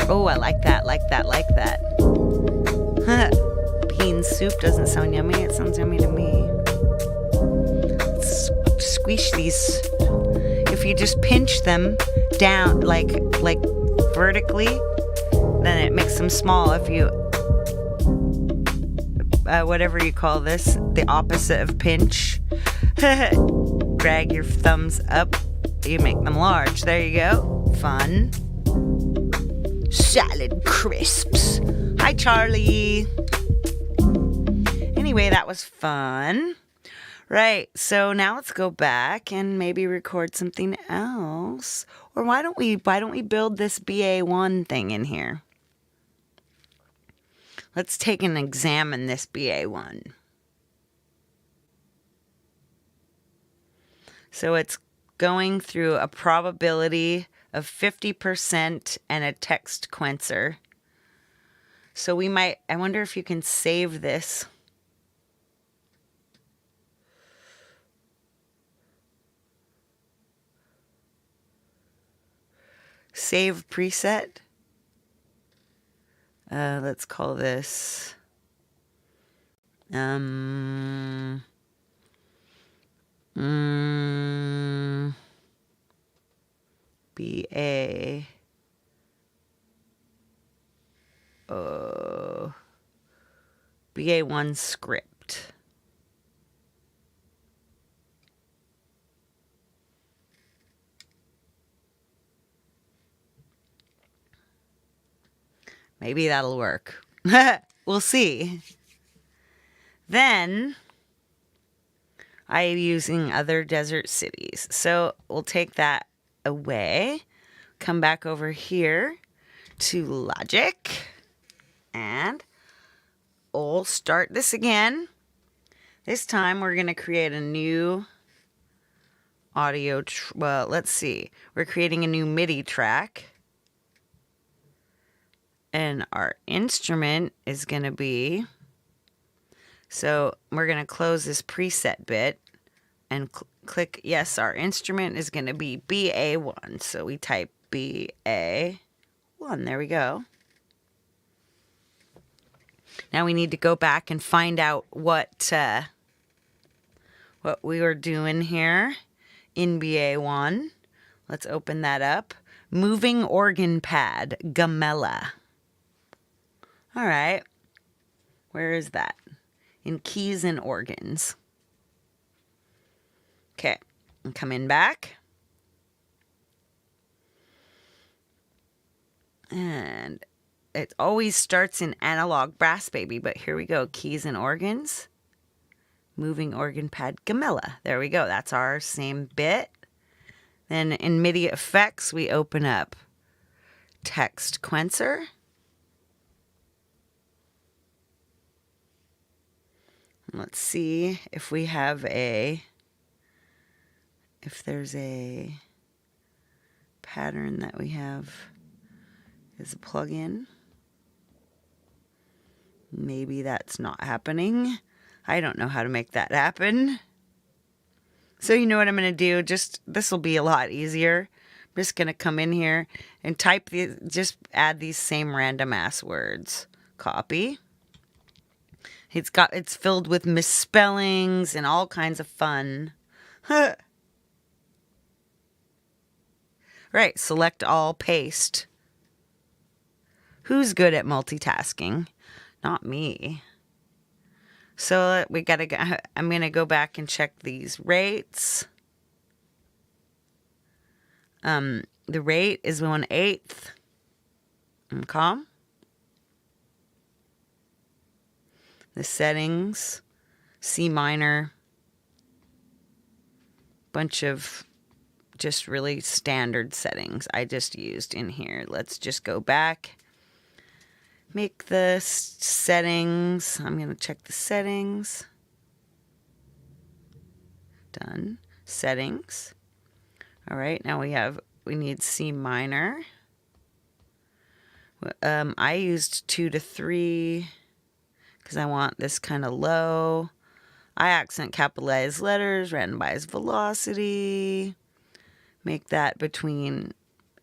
Oh, I like that, like that, like that. Bean soup doesn't sound yummy. It sounds yummy to me. Squish these. If you just pinch them down, like vertically, then it makes them small. If you, whatever you call this, the opposite of pinch, drag your thumbs up, you make them large. There you go. Fun. Salad crisps. Hi, Charlie. Anyway, that was fun. Right, so now let's go back and maybe record something else. Or why don't we build this BA1 thing in here? Let's take and examine this BA1. So it's going through a probability of 50% and a text quenser. So we might, I wonder if you can save this. Save preset. Let's call this BA BA1 script. Maybe that'll work. We'll see. Then I'm using other desert cities. So we'll take that away. Come back over here to logic. And we'll start this again. This time we're going to create a new audio. Well, let's see. We're creating a new MIDI track. And our instrument is going to be, so we're going to close this preset bit and click, yes, our instrument is going to be BA1. So we type BA1, there we go. Now we need to go back and find out what we were doing here in BA1. Let's open that up. Moving organ pad, Gamella. All right, where is that? In keys and organs. Okay, I'm coming back. And it always starts in analog brass baby, but here we go, keys and organs. Moving organ pad, Gamella. There we go, that's our same bit. Then in MIDI effects, we open up text quenser. Let's see if we have if there's a pattern that we have as a plugin. Maybe that's not happening. I don't know how to make that happen. So you know what I'm going to do? This will be a lot easier. I'm just going to come in here and type these, just add these same random ass words. Copy. It's filled with misspellings and all kinds of fun. Right, select all, paste. Who's good at multitasking? Not me. So I'm going to go back and check these rates. The rate is 1/8. Okay. the settings, C minor, bunch of just really standard settings I just used in here. Let's just go back, make the settings. I'm going to check the settings. Done. Settings. All right, now we need C minor. I used 2 to 3 because I want this kind of low. I accent capitalize letters, randomize velocity. Make that between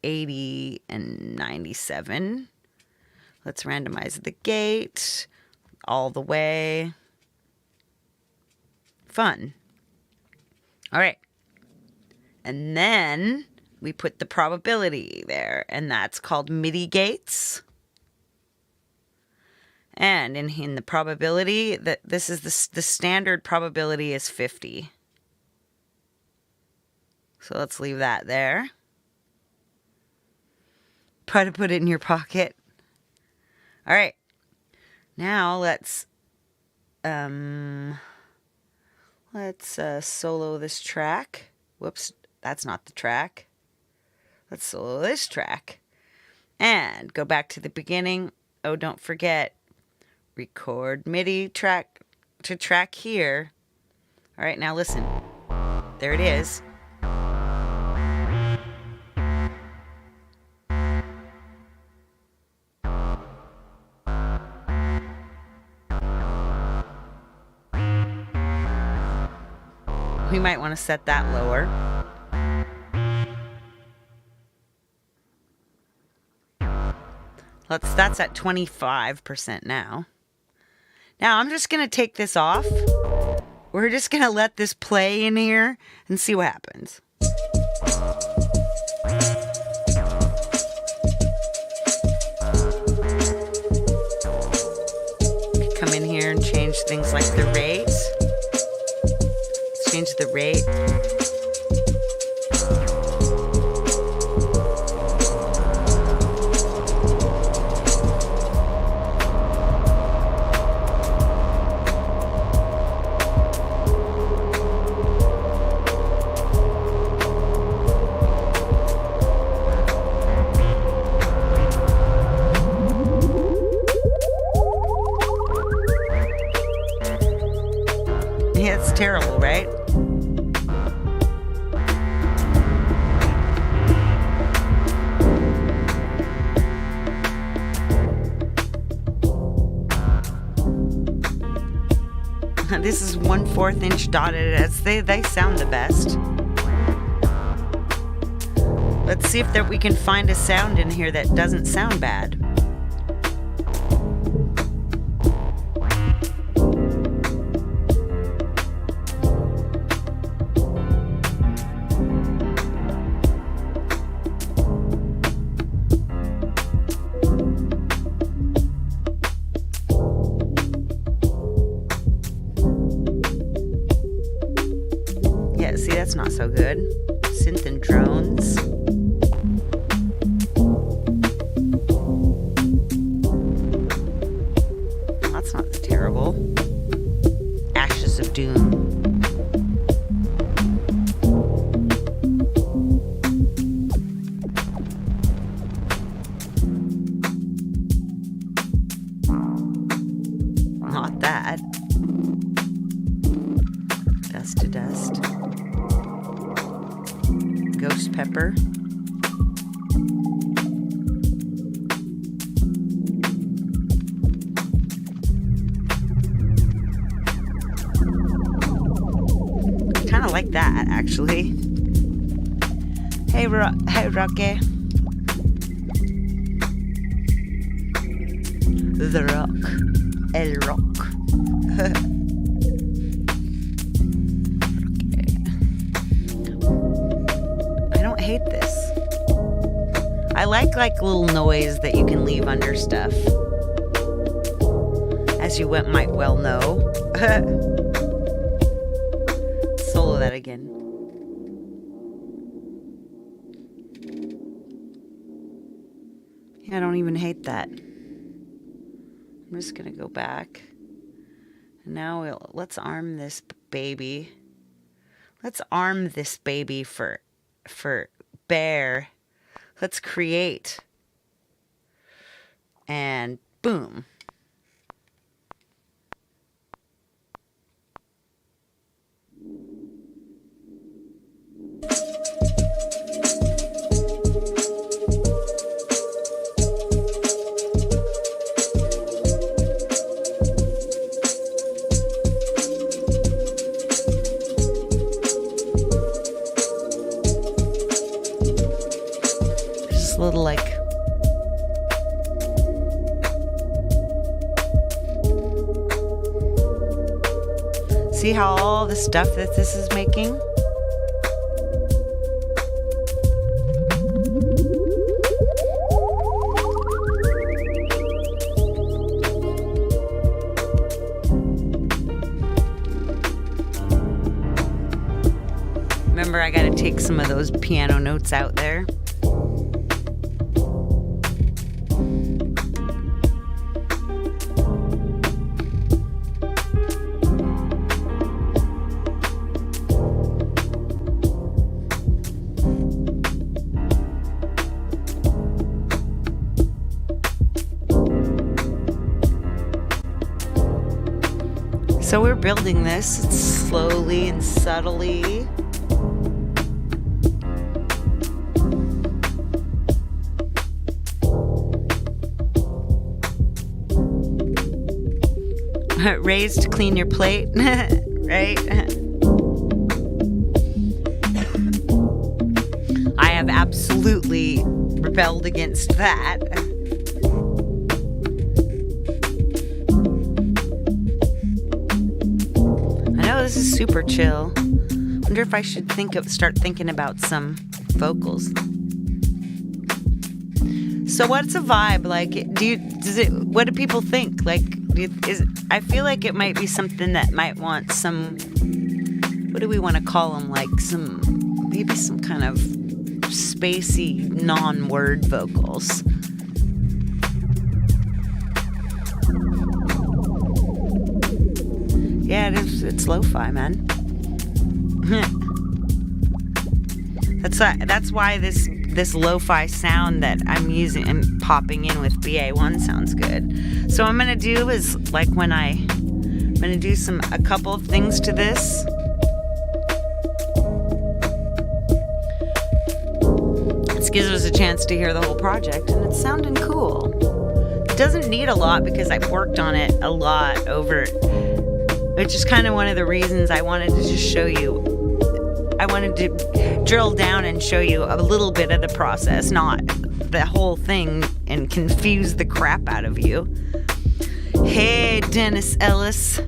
80 and 97. Let's randomize the gate all the way. Fun. All right. And then we put the probability there, and that's called MIDI gates. And in the probability, that this is the standard probability is 50. So let's leave that there. Try to put it in your pocket. All right. Now let's solo this track. Whoops, that's not the track. Let's solo this track. And go back to the beginning. Oh, don't forget, record MIDI track to track here. All right, now listen. There it is. We might want to set that lower. That's at 25% now. Now I'm just going to take this off. We're just going to let this play in here and see what happens. Come in here and change things like the rate. Let's change the rate. Yeah, it's terrible, right? This is 1/4 inch dotted as they sound the best. Let's see if we can find a sound in here that doesn't sound bad. Yeah, see, that's not so good. Synth and drones. That's not terrible. Ashes of Doom. Not that. Dust to dust. Ghost pepper. Kind of like that, actually. Hey, Rocky. The Rock. El Rock. I don't hate this. I like little noise that you can leave under stuff. As you might well know. Solo that again. Yeah, I don't even hate that. I'm just gonna go back. Now let's arm this baby. Let's arm this baby for bear. Let's create. And boom. Just a little like see how all the stuff that this is making? Remember, I gotta take some of those piano notes out there. So we're building this slowly and subtly. Raise to clean your plate, right? I have absolutely rebelled against that. I know this is super chill. Wonder if I should start thinking about some vocals. So what's a vibe like? What do people think? Like, I feel like it might be something that might want some, what do we want to call them? Like maybe some kind of spacey non-word vocals. Yeah, it's lo-fi, man. That's why this lo-fi sound that I'm using and popping in with BA1 sounds good. So what I'm gonna do is like I'm gonna do a couple of things to this. This gives us a chance to hear the whole project, and it's sounding cool. It doesn't need a lot because I've worked on it a lot over, which is kind of one of the reasons I wanted to just show you. I wanted to drill down and show you a little bit of the process, not the whole thing, and confuse the crap out of you. Hey, Dennis Ellis.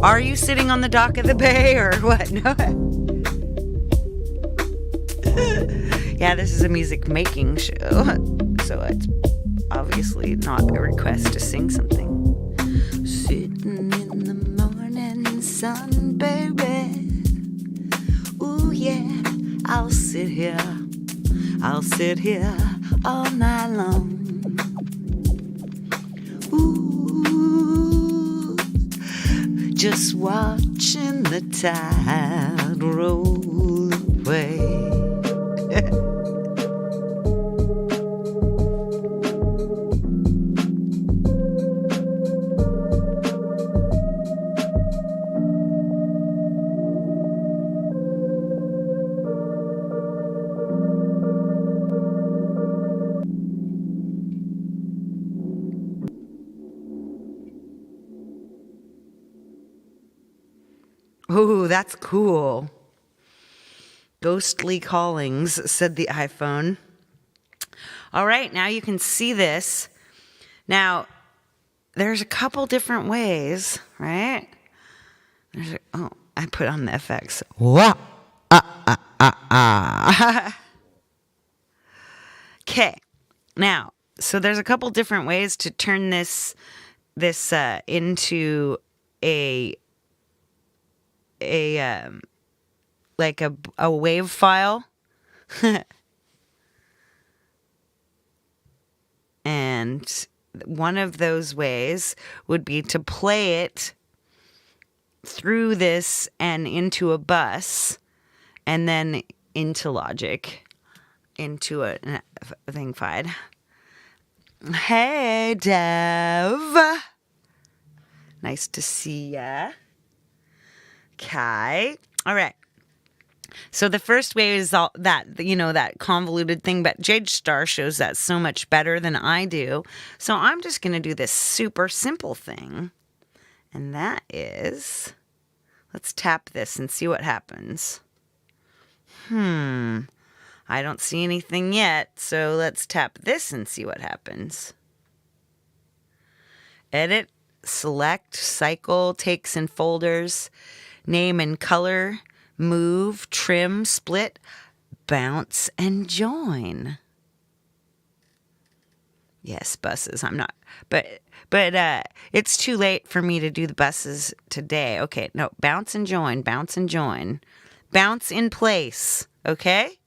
Are you sitting on the dock of the bay or what? No. Yeah, this is a music making show, so it's obviously not a request to sing something. Sitting in the morning sun, baby. Ooh, yeah, I'll sit here all night long. Ooh, just watching the tide roll away. Ooh, that's cool. Ghostly callings, said the iPhone. All right, now you can see this. Now, there's a couple different ways, right? I put on the FX. Wah, Okay, now, so there's a couple different ways to turn this into a wave file. And one of those ways would be to play it through this and into a bus, and then into Logic, into a thing-fied. Hey, Dev. Nice to see ya. Okay. All right. So the first way is all that, that convoluted thing, but Jade Star shows that so much better than I do. So I'm just going to do this super simple thing. And that is, let's tap this and see what happens. I don't see anything yet. So let's tap this and see what happens. Edit, select, cycle, takes and folders, name and color, move, trim, split, bounce, and join. Yes, buses. I'm not, but it's too late for me to do the buses today. Okay, no, bounce and join, bounce and join. Bounce in place, okay?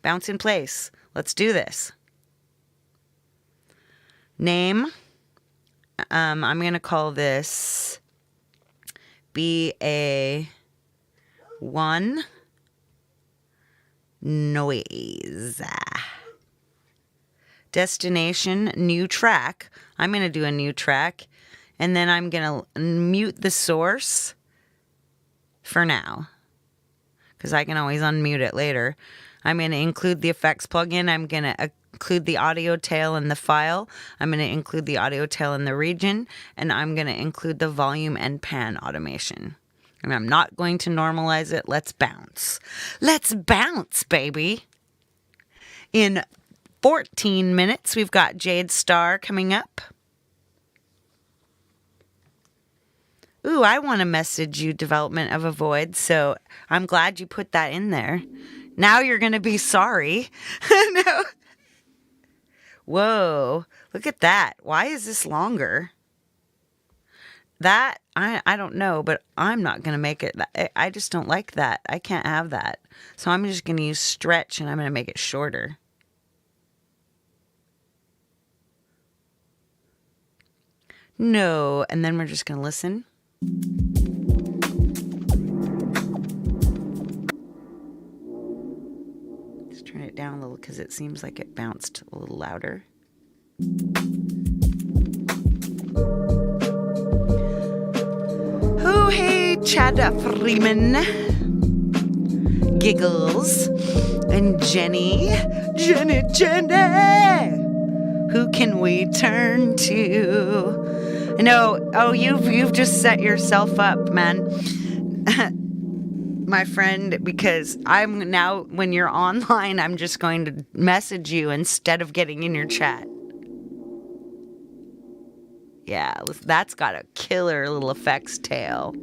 Bounce in place. Let's do this. Name. I'm going to call this BA1 noise. Destination, new track. I'm going to do a new track. And then I'm going to mute the source for now, because I can always unmute it later. I'm going to include the effects plugin. I'm going to include the audio tail in the file. I'm going to include the audio tail in the region. And I'm going to include the volume and pan automation. And I'm not going to normalize it. Let's bounce. Let's bounce, baby. In 14 minutes, we've got Jade Star coming up. Ooh, I want to message you development of a void, so I'm glad you put that in there. Now you're going to be sorry. No. Whoa, look at that. Why is this longer? That, I don't know, but I'm not going to make it. I just don't like that. I can't have that. So I'm just going to use stretch, and I'm going to make it shorter. No, and then we're just going to listen. Just turn it down a little because it seems like it bounced a little louder. Oh, hey, Chad Freeman, Giggles, and Jenny. Who can we turn to? No, oh, you've just set yourself up, man. My friend, because I'm now, when you're online, I'm just going to message you instead of getting in your chat. Yeah, that's got a killer little effects tail.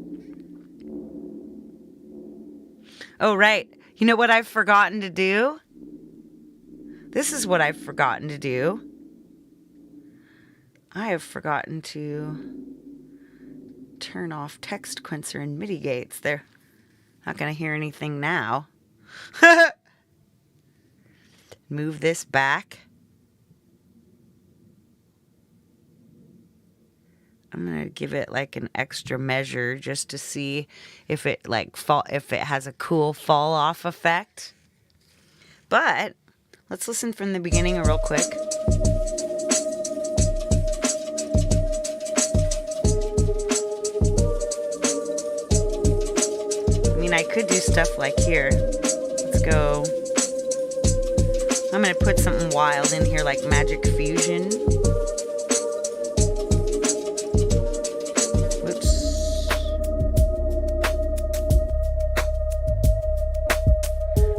Oh, right. You know what I've forgotten to do? This is what I've forgotten to do. I have forgotten to turn off text quencher and MIDI gates. They're not going to hear anything now. Move this back. I'm going to give it like an extra measure just to see if it if it has a cool fall off effect. But let's listen from the beginning real quick. I mean, I could do stuff like here. Let's go. I'm going to put something wild in here like Magic Fusion.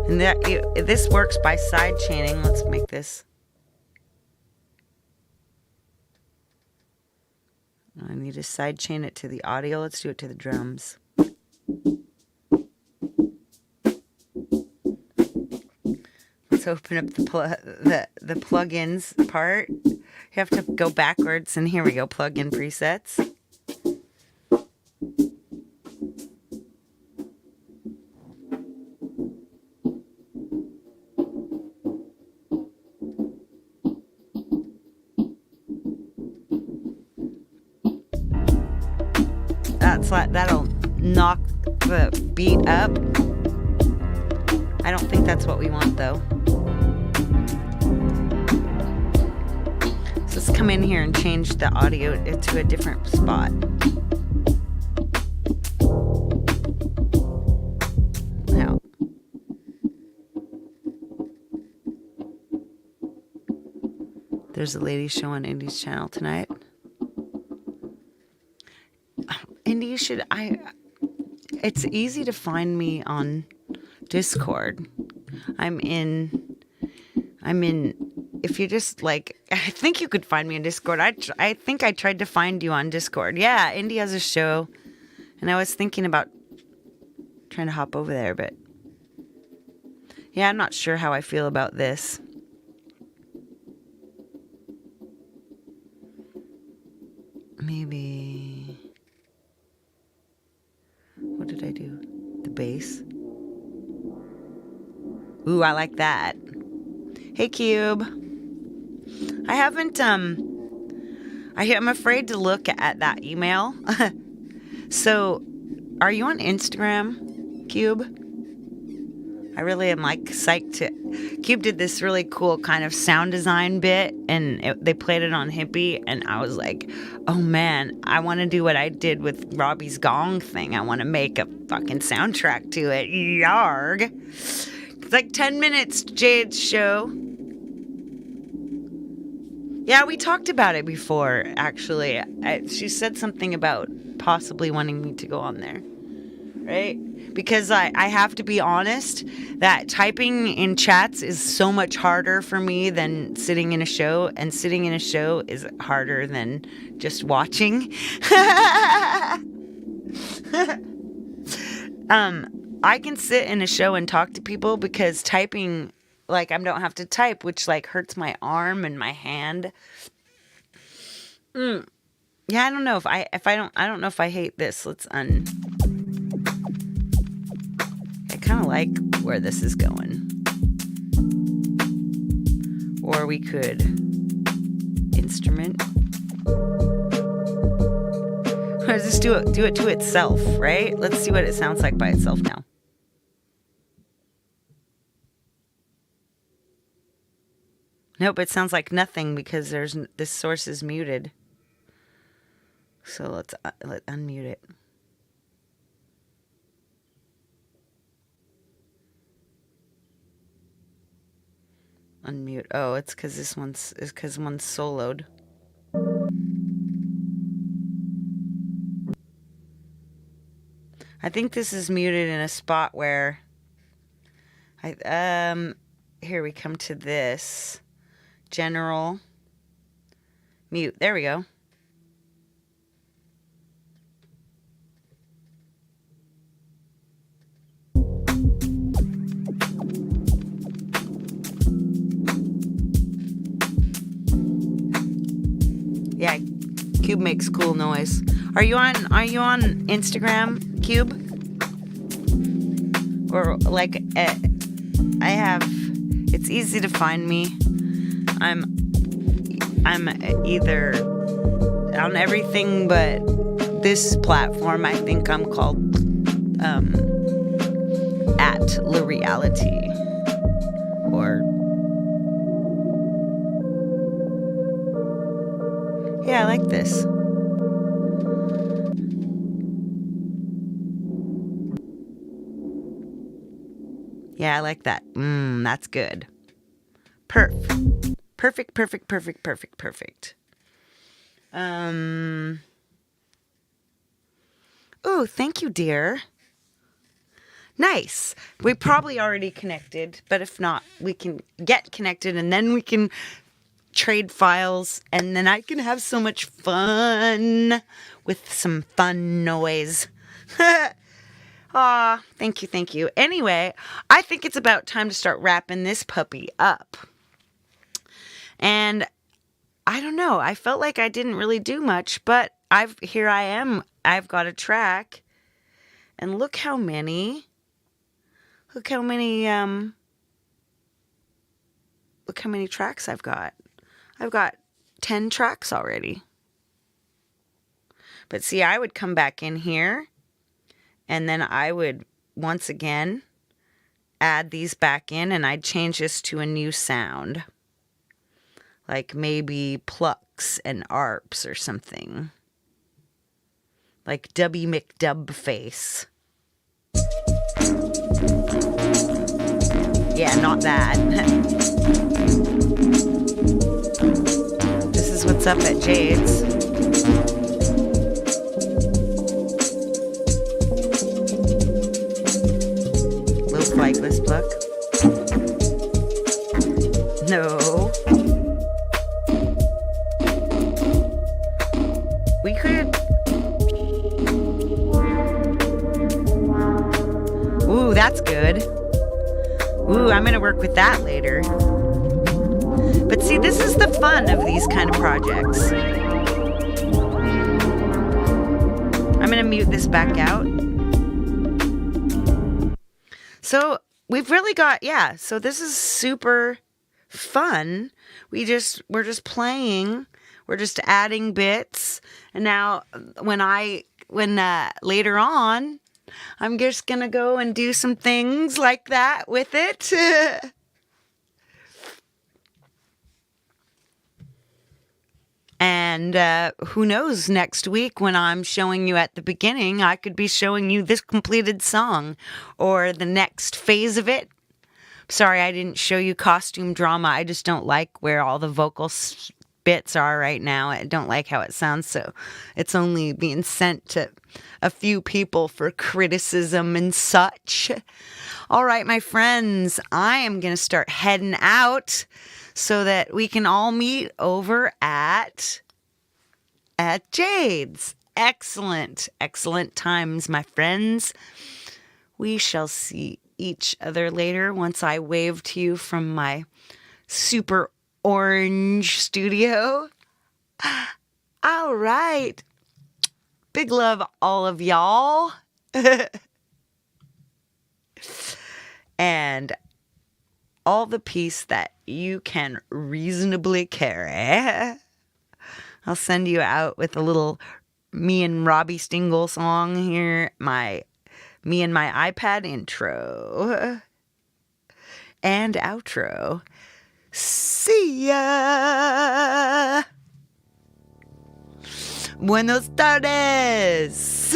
And this works by side chaining. Let's make this. I need to side chain it to the audio. Let's do it to the drums. Let's open up the plugins part. You have to go backwards, and here we go. Plugin presets. that'll knock the beat up. I don't think that's what we want though. So let's come in here and change the audio to a different spot. Now. There's a lady show on Indy's channel tonight. Indy, you should. It's easy to find me on Discord. I'm in. If you just like, I think you could find me on Discord. I think I tried to find you on Discord. Yeah, Indy has a show, and I was thinking about trying to hop over there, but yeah, I'm not sure how I feel about this. Maybe. What did I do? The bass. Ooh, I like that. Hey, Cube. I haven't, I'm afraid to look at that email. So, are you on Instagram, Cube? I really am like psyched to. Cube did this really cool kind of sound design bit, and they played it on Hippie, and I was like, oh man, I want to do what I did with Robbie's Gong thing. I want to make a fucking soundtrack to it. Yarg. It's like 10 minutes, Jade's show. Yeah, we talked about it before, actually. She said something about possibly wanting me to go on there. Right? Because I have to be honest that typing in chats is so much harder for me than sitting in a show, and sitting in a show is harder than just watching. I can sit in a show and talk to people because typing, like, I don't have to type, which like hurts my arm and my hand. Yeah, I don't know I don't know if I hate this. Let's I kind of like where this is going. Or we could instrument. Let's just do it to itself, right? Let's see what it sounds like by itself now. Nope, it sounds like nothing because this source is muted. So let's unmute it. Unmute. Oh, it's because one's soloed. I think this is muted in a spot where here we come to this general mute. There we go. Yeah, Cube makes cool noise. Are you on Instagram, Cube? Or like I have, it's easy to find me. I'm either on everything but this platform. I think I'm called at La Reality, or yeah, I like this. Yeah, I like that. That's good. Perfect. Ooh, thank you, dear. Nice. We probably already connected, but if not, we can get connected and then we can trade files, and then I can have so much fun with some fun noise. Aw, thank you. Anyway, I think it's about time to start wrapping this puppy up. And I don't know, I felt like I didn't really do much, but here I am. I've got a track. And look how many tracks I've got. I've got 10 tracks already. But see, I would come back in here and then I would once again add these back in and I'd change this to a new sound. Like maybe plucks and arps or something. Like Dubby McDubface. Yeah, not that. This is what's up at Jade's. Little flightless pluck. No. We could... Ooh, that's good. Ooh, I'm going to work with that later. But see, this is the fun of these kind of projects. I'm going to mute this back out. So we've really got, yeah, so this is super fun. We're just playing. We're just adding bits. And now when later on, I'm just going to go and do some things like that with it. And who knows, next week when I'm showing you at the beginning, I could be showing you this completed song or the next phase of it. Sorry, I didn't show you costume drama. I just don't like where all the vocal bits are right now. I don't like how it sounds, so it's only being sent to a few people for criticism and such. All right, my friends, I am going to start heading out so that we can all meet over at Jade's. Excellent times, my friends. We shall see each other later once I wave to you from my super orange studio. All right. Big love, all of y'all. And all the peace that you can reasonably carry. I'll send you out with a little me and Robbie Stingle song here. Me and my iPad intro and outro. See ya. Buenos tardes.